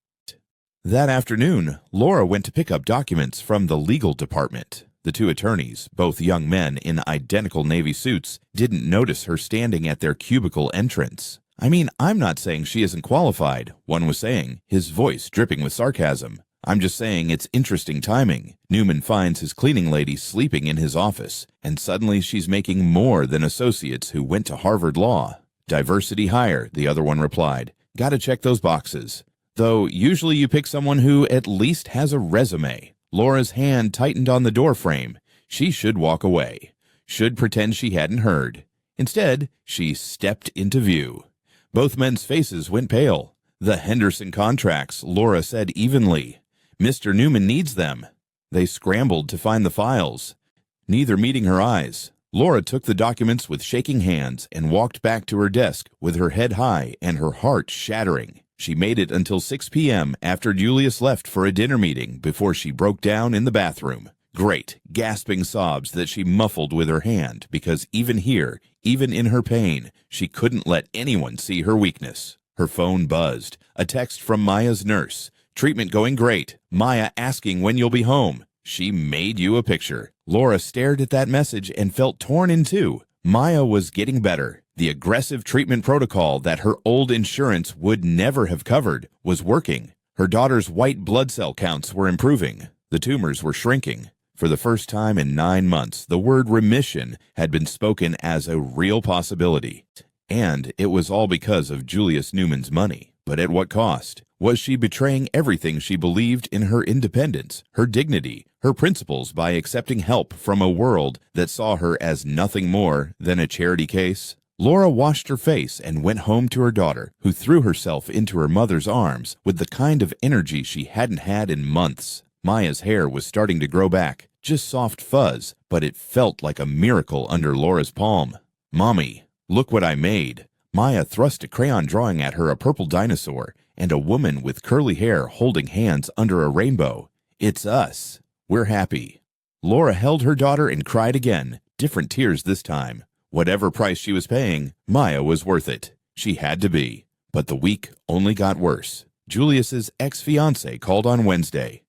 That afternoon, Lora went to pick up documents from the legal department. The 2 attorneys, both young men in identical navy suits, didn't notice her standing at their cubicle entrance. "I mean, I'm not saying she isn't qualified," one was saying, his voice dripping with sarcasm. "I'm just saying it's interesting timing. Newman finds his cleaning lady sleeping in his office, and suddenly she's making more than associates who went to Harvard Law." "Diversity hire," the other one replied. "Gotta check those boxes. Though usually you pick someone who at least has a resume." Laura's hand tightened on the door frame. She should walk away, should pretend she hadn't heard. Instead, she stepped into view. Both men's faces went pale. "The Henderson contracts," Lora said evenly. "Mr. Newman needs them." They scrambled to find the files. Neither meeting her eyes, Lora took the documents with shaking hands and walked back to her desk with her head high and her heart shattering. She made it until 6 p.m. after Julius left for a dinner meeting before she broke down in the bathroom. Great, gasping sobs that she muffled with her hand because even here, even in her pain, she couldn't let anyone see her weakness. Her phone buzzed. A text from Maya's nurse. "Treatment going great. Maya asking when you'll be home. She made you a picture." Lora stared at that message and felt torn in two. Maya was getting better. The aggressive treatment protocol that her old insurance would never have covered was working. Her daughter's white blood cell counts were improving. The tumors were shrinking. For the first time in 9 months, the word remission had been spoken as a real possibility. And it was all because of Julius Newman's money. But at what cost? Was she betraying everything she believed in her independence, her dignity, her principles by accepting help from a world that saw her as nothing more than a charity case? Lora washed her face and went home to her daughter, who threw herself into her mother's arms with the kind of energy she hadn't had in months. Maya's hair was starting to grow back. just soft fuzz, but it felt like a miracle under Lora's palm. "Mommy, look what I made." Maya thrust a crayon drawing at her, a purple dinosaur, and a woman with curly hair holding hands under a rainbow. "It's us. We're happy." Lora held her daughter and cried again, different tears this time. Whatever price she was paying, Maya was worth it. She had to be. But the week only got worse. Julius's ex-fiancée called on Wednesday.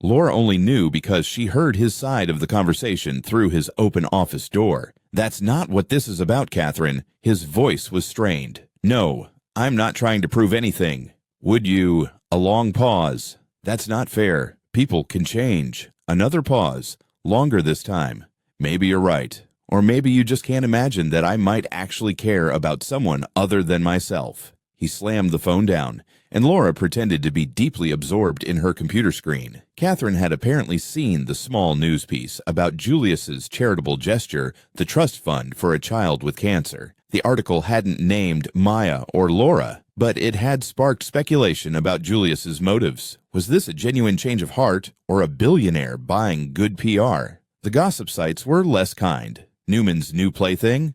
Lora only knew because she heard his side of the conversation through his open office door. "That's not what this is about, Catherine." His voice was strained. "No, I'm not trying to prove anything. Would you—" A long pause. "That's not fair. People can change." Another pause, longer this time. "Maybe you're right. Or maybe you just can't imagine that I might actually care about someone other than myself." He slammed the phone down, and Lora pretended to be deeply absorbed in her computer screen. Catherine had apparently seen the small news piece about Julius's charitable gesture, the trust fund for a child with cancer. The article hadn't named Maya or Lora, but it had sparked speculation about Julius's motives. Was this a genuine change of heart or a billionaire buying good PR? The gossip sites were less kind. Newman's new plaything?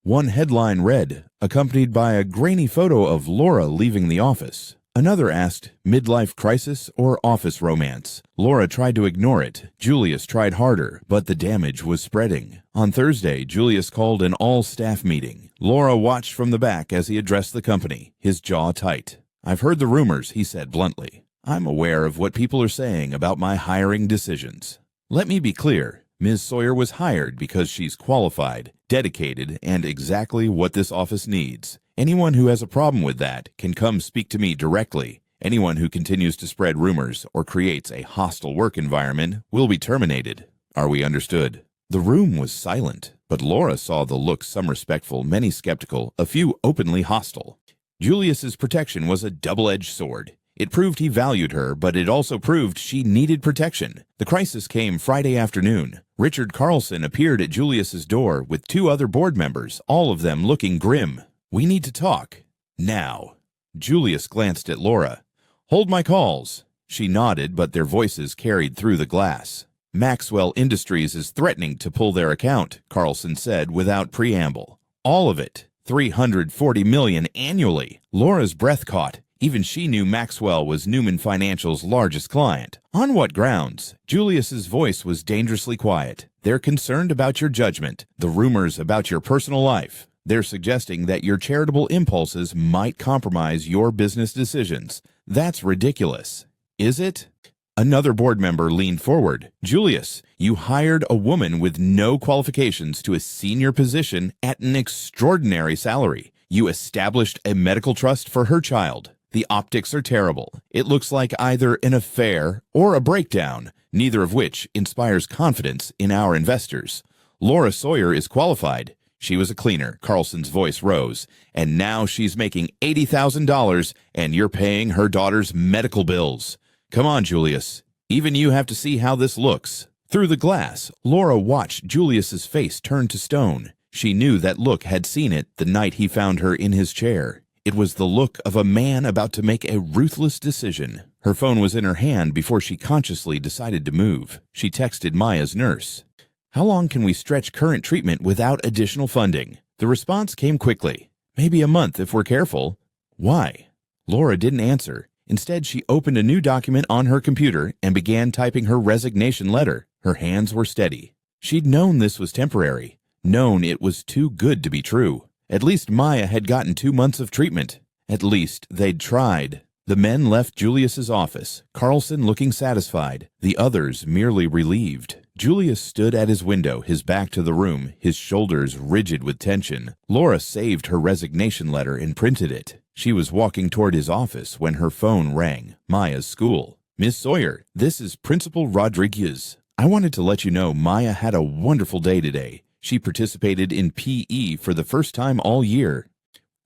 One headline read, accompanied by a grainy photo of Lora leaving the office. Another asked, midlife crisis or office romance? Lora tried to ignore it. Julius tried harder, but the damage was spreading. On Thursday, Julius called an all-staff meeting. Lora watched from the back as he addressed the company, his jaw tight. "I've heard the rumors," he said bluntly. "I'm aware of what people are saying about my hiring decisions. Let me be clear. Ms. Sawyer was hired because she's qualified, dedicated, and exactly what this office needs. Anyone who has a problem with that can come speak to me directly. Anyone who continues to spread rumors or creates a hostile work environment will be terminated. Are we understood?" The room was silent, but Lora saw the looks, some respectful, many skeptical, a few openly hostile. Julius's protection was a double-edged sword. It proved he valued her, but it also proved she needed protection. The crisis came Friday afternoon. Richard Carlson appeared at Julius's door with 2 other board members, all of them looking grim. "We need to talk. Now." Julius glanced at Lora. "Hold my calls." She nodded, but their voices carried through the glass. "Maxwell Industries is threatening to pull their account," Carlson said without preamble. "All of it. $340 million annually." Lora's breath caught. Even she knew Maxwell was Newman Financial's largest client. "On what grounds?" Julius's voice was dangerously quiet. "They're concerned about your judgment, the rumors about your personal life. They're suggesting that your charitable impulses might compromise your business decisions. That's ridiculous." "Is it?" Another board member leaned forward. "Julius, you hired a woman with no qualifications to a senior position at an extraordinary salary. You established a medical trust for her child. The optics are terrible. It looks like either an affair or a breakdown, neither of which inspires confidence in our investors. Lora Sawyer is qualified. She was a cleaner." Carlson's voice rose. "And now she's making $80,000, and you're paying her daughter's medical bills. Come on, Julius. Even you have to see how this looks." Through the glass, Lora watched Julius's face turn to stone. She knew that look had seen it the night he found her in his chair. It was the look of a man about to make a ruthless decision. Her phone was in her hand before she consciously decided to move. She texted Maya's nurse. "How long can we stretch current treatment without additional funding?" The response came quickly. "Maybe a month if we're careful." "Why?" Lora didn't answer. Instead, she opened a new document on her computer and began typing her resignation letter. Her hands were steady. She'd known this was temporary, known it was too good to be true. At least Maya had gotten 2 months of treatment. At least they'd tried. The men left Julius's office, Carlson looking satisfied, the others merely relieved. Julius stood at his window, his back to the room, his shoulders rigid with tension. Lora saved her resignation letter and printed it. She was walking toward his office when her phone rang. Maya's school. "Miss Sawyer, this is Principal Rodriguez. I wanted to let you know Maya had a wonderful day today. She participated in PE for the first time all year.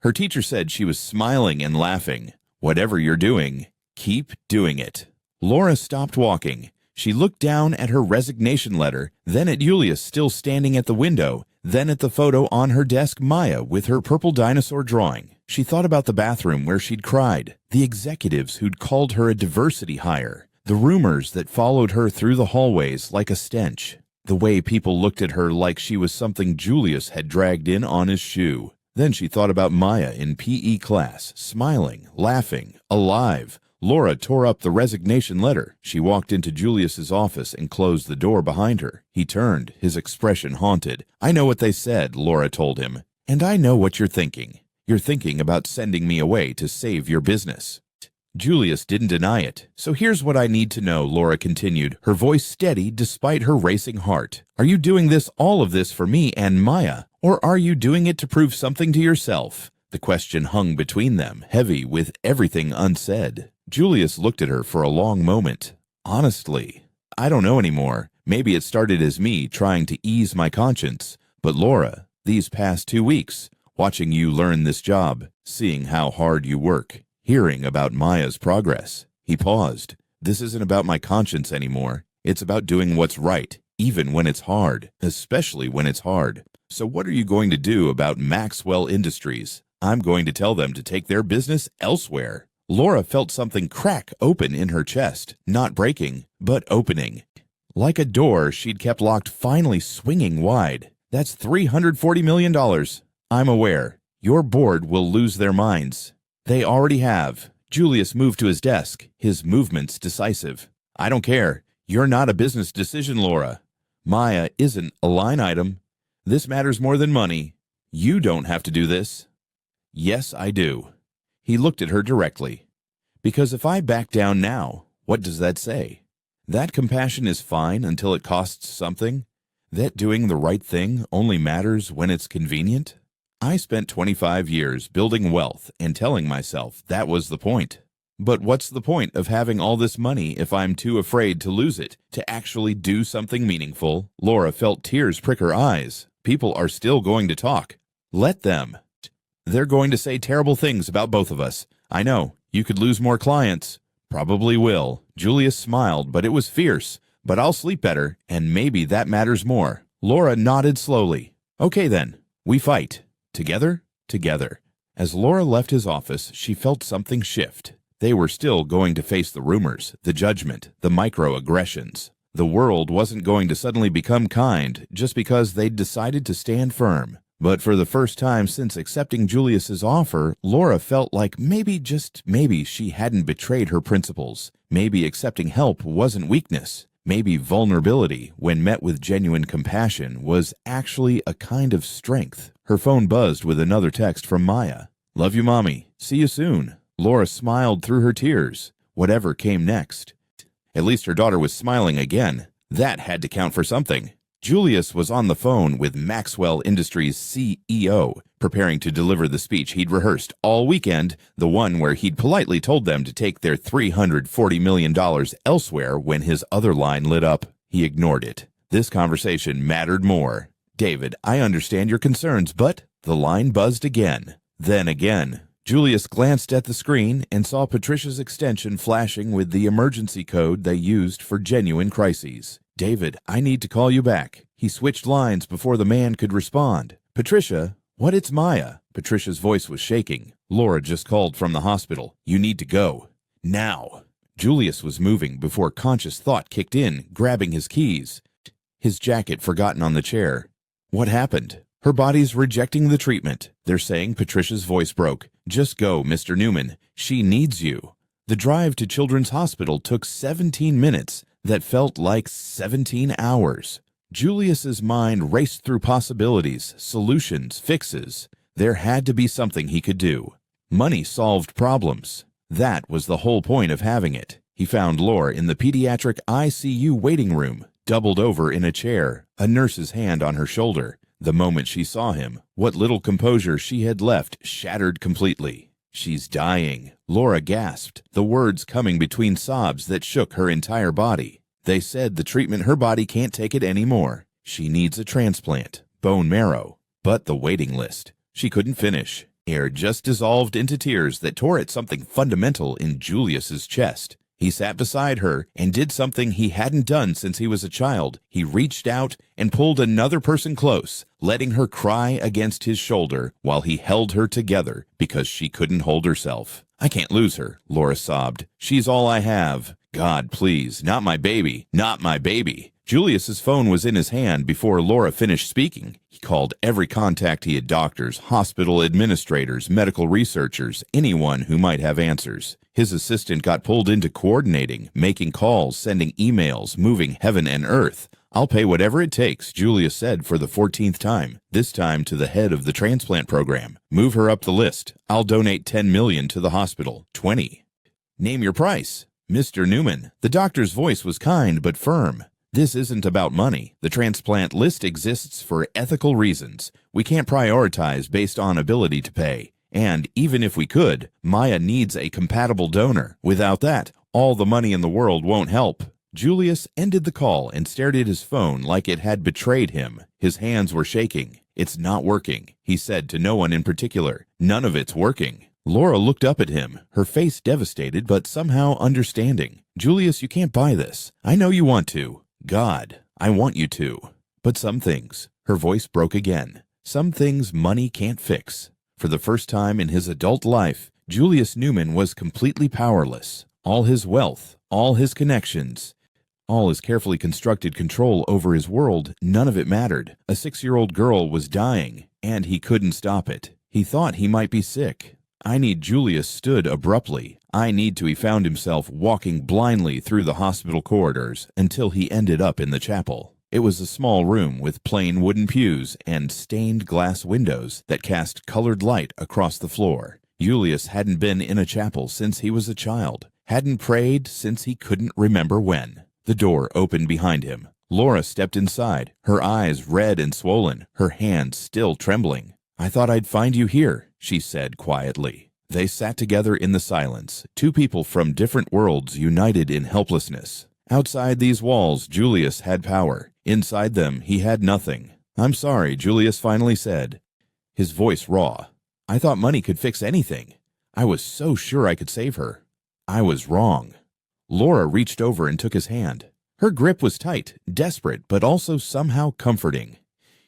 Her teacher said she was smiling and laughing. Whatever you're doing, keep doing it." Lora stopped walking. She looked down at her resignation letter, then at Julius still standing at the window, then at the photo on her desk, Maya with her purple dinosaur drawing. She thought about the bathroom where she'd cried, the executives who'd called her a diversity hire, The rumors that followed her through the hallways like a stench. The way people looked at her like she was something Julius had dragged in on his shoe. Then she thought about Maya in PE class, smiling, laughing, alive. Lora tore up the resignation letter. She walked into Julius's office and closed the door behind her. He turned, his expression haunted. "I know what they said," Lora told him. "And I know what you're thinking. You're thinking about sending me away to save your business." Julius didn't deny it. "So here's what I need to know," Lora continued, her voice steady despite her racing heart. "Are you doing all of this for me and Maya, or are you doing it to prove something to yourself?" The question hung between them, heavy with everything unsaid. Julius looked at her for a long moment. "Honestly, I don't know anymore. Maybe it started as me trying to ease my conscience. But Lora, these past 2 weeks, watching you learn this job, seeing how hard you work, hearing about Maya's progress." He paused. "This isn't about my conscience anymore. It's about doing what's right, even when it's hard, especially when it's hard. So what are you going to do about Maxwell Industries? I'm going to tell them to take their business elsewhere." Lora felt something crack open in her chest, not breaking, but opening. Like a door she'd kept locked finally swinging wide. "That's $340 million. I'm aware. Your board will lose their minds. They already have." Julius moved to his desk, his movements decisive. "I don't care. You're not a business decision, Lora. Maya isn't a line item. This matters more than money. You don't have to do this." "Yes, I do." He looked at her directly. "Because if I back down now, what does that say? That compassion is fine until it costs something? That doing the right thing only matters when it's convenient? I spent 25 years building wealth and telling myself that was the point. But what's the point of having all this money if I'm too afraid to lose it, to actually do something meaningful?" Lora felt tears prick her eyes. "People are still going to talk. Let them. They're going to say terrible things about both of us. I know, you could lose more clients. Probably will." Julius smiled, but it was fierce. "But I'll sleep better, and maybe that matters more." Lora nodded slowly. "Okay then, we fight. Together, together." As Lora left his office, she felt something shift. They were still going to face the rumors, the judgment, the microaggressions. The world wasn't going to suddenly become kind just because they'd decided to stand firm. But for the first time since accepting Julius's offer, Lora felt like maybe, just maybe, she hadn't betrayed her principles. Maybe accepting help wasn't weakness. Maybe vulnerability, when met with genuine compassion, was actually a kind of strength. Her phone buzzed with another text from Maya. "Love you, Mommy. See you soon." Lora smiled through her tears. Whatever came next. At least her daughter was smiling again. That had to count for something. Julius was on the phone with Maxwell Industries' CEO, preparing to deliver the speech he'd rehearsed all weekend, the one where he'd politely told them to take their $340 million elsewhere when his other line lit up. He ignored it. This conversation mattered more. "David, I understand your concerns, but..." The line buzzed again. Then again. Julius glanced at the screen and saw Patricia's extension flashing with the emergency code they used for genuine crises. "David, I need to call you back." He switched lines before the man could respond. "Patricia, what? It's Maya." Patricia's voice was shaking. "Lora just called from the hospital. You need to go. Now." Julius was moving before conscious thought kicked in, grabbing his keys. His jacket forgotten on the chair. What happened? "Her body's rejecting the treatment. They're saying," Patricia's voice broke. "Just go, Mr. Newman. She needs you." The drive to Children's Hospital took 17 minutes. That felt like 17 hours. Julius's mind raced through possibilities, solutions, fixes. There had to be something he could do. Money solved problems. That was the whole point of having it. He found Lora in the pediatric ICU waiting room, doubled over in a chair, a nurse's hand on her shoulder. The moment she saw him, what little composure she had left shattered completely. "She's dying," Lora gasped, the words coming between sobs that shook her entire body. "They said the treatment, her body can't take it anymore. She needs a transplant, bone marrow." But the waiting list. She couldn't finish. Air just dissolved into tears that tore at something fundamental in Julius's chest. He sat beside her and did something he hadn't done since he was a child. He reached out and pulled another person close, letting her cry against his shoulder while he held her together because she couldn't hold herself. "I can't lose her," Lora sobbed. "She's all I have." God, please, not my baby, not my baby. Julius's phone was in his hand before Lora finished speaking. He called every contact he had: doctors, hospital administrators, medical researchers, anyone who might have answers. His assistant got pulled into coordinating, making calls, sending emails, moving heaven and earth. I'll pay whatever it takes, Julius said for the 14th time, this time to the head of the transplant program. Move her up the list. I'll donate $10 million to the hospital. 20. Name your price. Mr. Newman. The doctor's voice was kind but firm. This isn't about money. The transplant list exists for ethical reasons. We can't prioritize based on ability to pay. And even if we could, Maya needs a compatible donor. Without that, all the money in the world won't help. Julius ended the call and stared at his phone like it had betrayed him. His hands were shaking. It's not working, he said to no one in particular. None of it's working. Lora looked up at him, her face devastated but somehow understanding. Julius, you can't buy this. I know you want to. God, I want you to. But some things, her voice broke again. Some things money can't fix. For the first time in his adult life, Julius Newman was completely powerless. All his wealth, all his connections, all his carefully constructed control over his world, none of it mattered. A 6-year-old girl was dying, and he couldn't stop it. He thought he might be sick. Julius stood abruptly. He found himself walking blindly through the hospital corridors until he ended up in the chapel. It was a small room with plain wooden pews and stained glass windows that cast colored light across the floor. Julius hadn't been in a chapel since he was a child, hadn't prayed since he couldn't remember when. The door opened behind him. Lora stepped inside, her eyes red and swollen, her hands still trembling. I thought I'd find you here, she said quietly. They sat together in the silence, two people from different worlds united in helplessness. Outside these walls, Julius had power. Inside them, he had nothing. I'm sorry, Julius finally said, his voice raw. I thought money could fix anything. I was so sure I could save her. I was wrong. Lora reached over and took his hand. Her grip was tight, desperate, but also somehow comforting.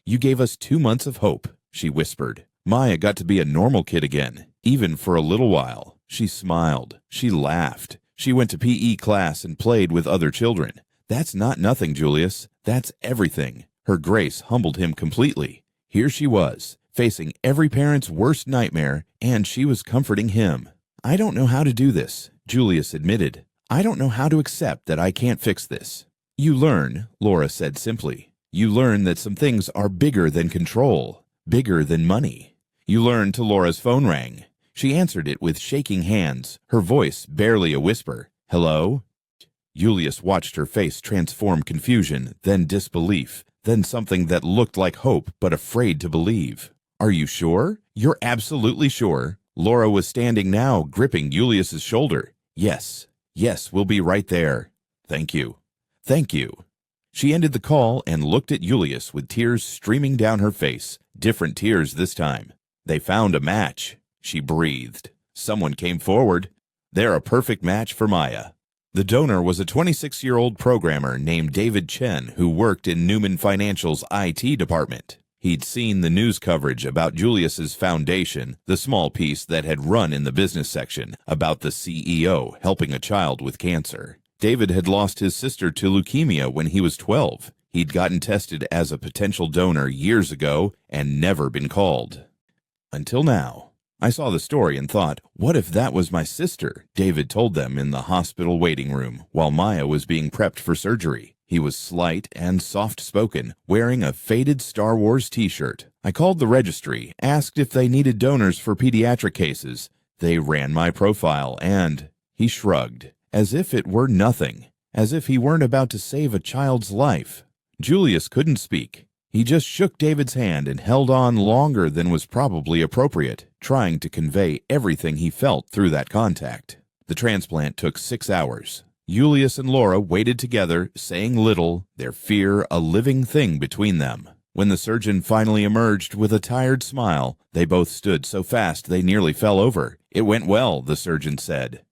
You gave us 2 months of hope, she whispered. Maya got to be a normal kid again, even for a little while. She smiled. She laughed. She went to PE class and played with other children. That's not nothing, Julius. That's everything. Her grace humbled him completely. Here she was, facing every parent's worst nightmare, and she was comforting him. I don't know how to do this, Julius admitted. I don't know how to accept that I can't fix this. You learn, Lora said simply. You learn that some things are bigger than control, bigger than money. You learn till Lora's phone rang. She answered it with shaking hands, her voice barely a whisper. Hello? Julius watched her face transform confusion, then disbelief, then something that looked like hope but afraid to believe. Are you sure? You're absolutely sure? Lora was standing now, gripping Julius's shoulder. Yes, we'll be right there. Thank you. Thank you. She ended the call and looked at Julius with tears streaming down her face, different tears this time. They found a match, she breathed. Someone came forward. They're a perfect match for Maya. The donor was a 26-year-old programmer named David Chen who worked in Newman Financial's IT department. He'd seen the news coverage about Julius's foundation, the small piece that had run in the business section, about the CEO helping a child with cancer. David had lost his sister to leukemia when he was 12. He'd gotten tested as a potential donor years ago and never been called. Until now. I saw the story and thought, what if that was my sister? David told them in the hospital waiting room while Maya was being prepped for surgery. He was slight and soft-spoken, wearing a faded Star Wars t-shirt. I called the registry, asked if they needed donors for pediatric cases. They ran my profile and... He shrugged, as if it were nothing, as if he weren't about to save a child's life. Julius couldn't speak. He just shook David's hand and held on longer than was probably appropriate, trying to convey everything he felt through that contact. The transplant took 6 hours. Julius and Lora waited together, saying little, their fear a living thing between them. When the surgeon finally emerged with a tired smile, they both stood so fast they nearly fell over. It went well, the surgeon said.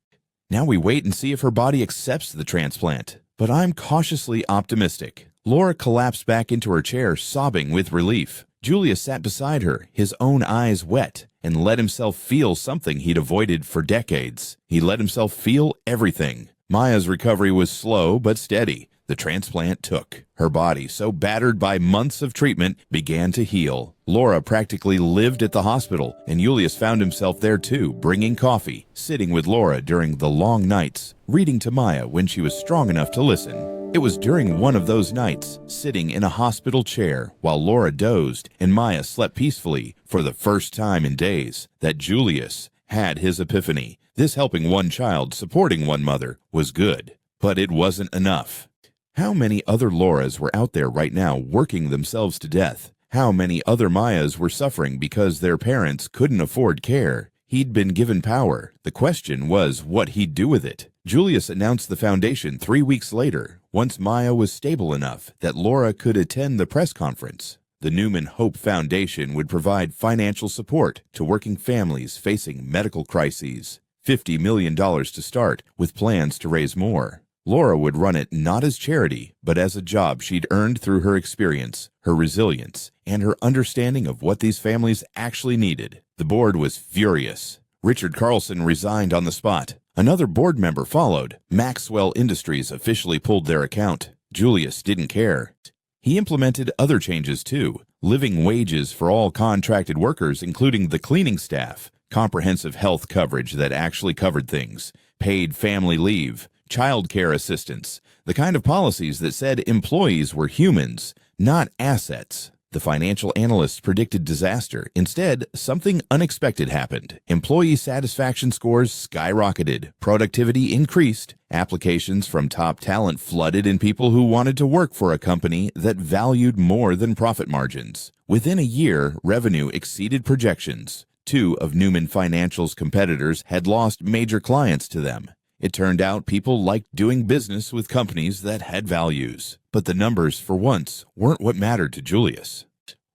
Now we wait and see if her body accepts the transplant. But I'm cautiously optimistic. Lora collapsed back into her chair, sobbing with relief. Julius sat beside her, his own eyes wet, and let himself feel something he'd avoided for decades. He let himself feel everything. Maya's recovery was slow but steady. The transplant took. Her body, so battered by months of treatment, began to heal. Lora practically lived at the hospital, and Julius found himself there too, bringing coffee, sitting with Lora during the long nights, reading to Maya when she was strong enough to listen. It was during one of those nights, sitting in a hospital chair while Lora dozed and Maya slept peacefully for the first time in days, that Julius had his epiphany. This helping one child, supporting one mother, was good, but it wasn't enough. How many other Loras were out there right now working themselves to death? How many other Mayas were suffering because their parents couldn't afford care? He'd been given power. The question was what he'd do with it. Julius announced the foundation 3 weeks later, once Maya was stable enough that Lora could attend the press conference. The Newman Hope Foundation would provide financial support to working families facing medical crises. $50 million to start, with plans to raise more. Lora would run it not as charity, but as a job she'd earned through her experience, her resilience, and her understanding of what these families actually needed. The board was furious. Richard Carlson resigned on the spot. Another board member followed. Maxwell Industries officially pulled their account. Julius didn't care. He implemented other changes too. Living wages for all contracted workers, including the cleaning staff, comprehensive health coverage that actually covered things, paid family leave, child care assistance, the kind of policies that said employees were humans, not assets. The financial analysts predicted disaster. Instead, something unexpected happened. Employee satisfaction scores skyrocketed. Productivity increased. Applications from top talent flooded in people who wanted to work for a company that valued more than profit margins. Within a year, revenue exceeded projections. 2 of Newman Financial's competitors had lost major clients to them. It turned out people liked doing business with companies that had values. But the numbers, for once, weren't what mattered to Julius.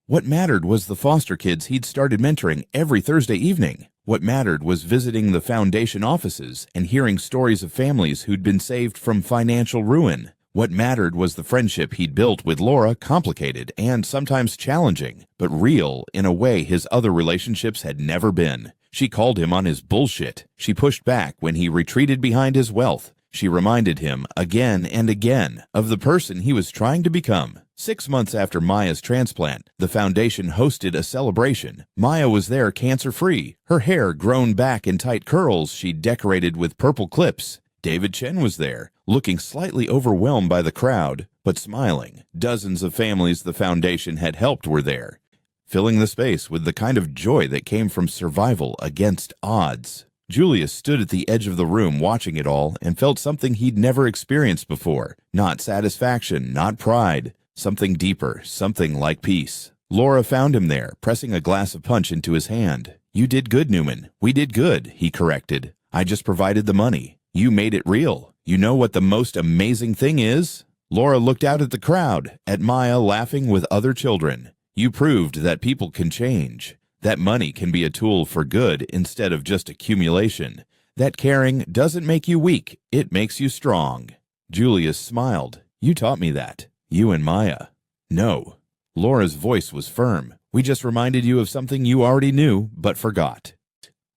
What mattered was the foster kids he'd started mentoring every Thursday evening. What mattered was visiting the foundation offices and hearing stories of families who'd been saved from financial ruin. What mattered was the friendship he'd built with Lora, complicated and sometimes challenging, but real in a way his other relationships had never been. She called him on his bullshit. She pushed back when he retreated behind his wealth. She reminded him again and again of the person he was trying to become. 6 months after Maya's transplant, the foundation hosted a celebration. Maya was there cancer-free, her hair grown back in tight curls she'd decorated with purple clips. David Chen was there, looking slightly overwhelmed by the crowd, but smiling. Dozens of families the foundation had helped were there, filling the space with the kind of joy that came from survival against odds. Julius stood at the edge of the room watching it all and felt something he'd never experienced before. Not satisfaction, not pride. Something deeper, something like peace. Lora found him there, pressing a glass of punch into his hand. "You did good, Newman. We did good," he corrected. "I just provided the money. You made it real. You know what the most amazing thing is?" Lora looked out at the crowd, at Maya laughing with other children. "You proved that people can change. That money can be a tool for good instead of just accumulation. That caring doesn't make you weak, it makes you strong." Julius smiled. "You taught me that. You and Maya." "No." Lora's voice was firm. "We just reminded you of something you already knew, but forgot.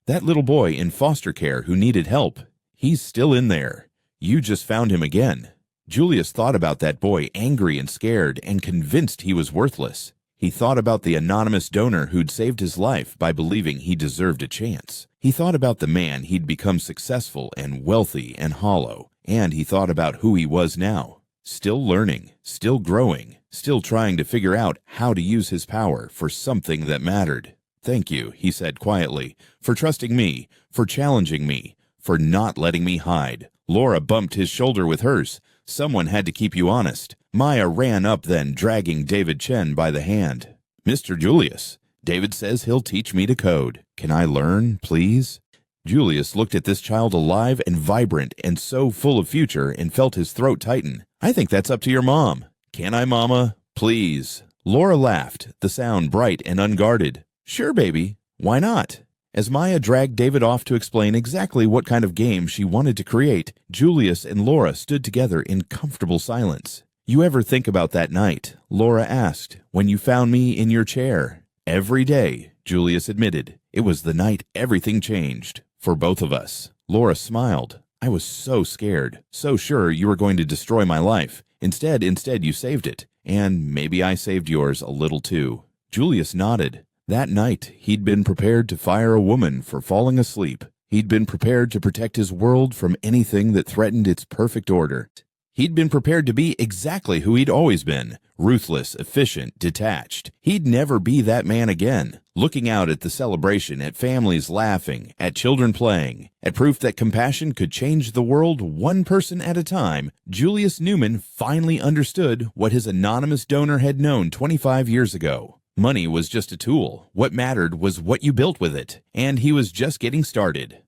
That little boy in foster care who needed help, he's still in there. You just found him again." Julius thought about that boy, angry and scared and convinced he was worthless. He thought about the anonymous donor who'd saved his life by believing he deserved a chance. He thought about the man he'd become successful and wealthy and hollow. And he thought about who he was now. Still learning, still growing, still trying to figure out how to use his power for something that mattered. "Thank you," he said quietly, "for trusting me, for challenging me, for not letting me hide." Lora bumped his shoulder with hers. "Someone had to keep you honest." Maya ran up then, dragging David Chen by the hand. "Mr. Julius, David says he'll teach me to code. Can I learn, please?" Julius looked at this child alive and vibrant and so full of future and felt his throat tighten. "I think that's up to your mom." "Can I, Mama? Please." Lora laughed, the sound bright and unguarded. "Sure, baby. Why not?" As Maya dragged David off to explain exactly what kind of game she wanted to create, Julius and Lora stood together in comfortable silence. "You ever think about that night?" Lora asked, "when you found me in your chair?" "Every day," Julius admitted. "It was the night everything changed. For both of us." Lora smiled. I was so scared, so sure you were going to destroy my life. Instead, you saved it. And maybe I saved yours a little too." Julius nodded. That night, he'd been prepared to fire a woman for falling asleep. He'd been prepared to protect his world from anything that threatened its perfect order. He'd been prepared to be exactly who he'd always been, ruthless, efficient, detached. He'd never be that man again. Looking out at the celebration, at families laughing, at children playing, at proof that compassion could change the world one person at a time, Julius Newman finally understood what his anonymous donor had known 25 years ago. Money was just a tool. What mattered was what you built with it. And he was just getting started.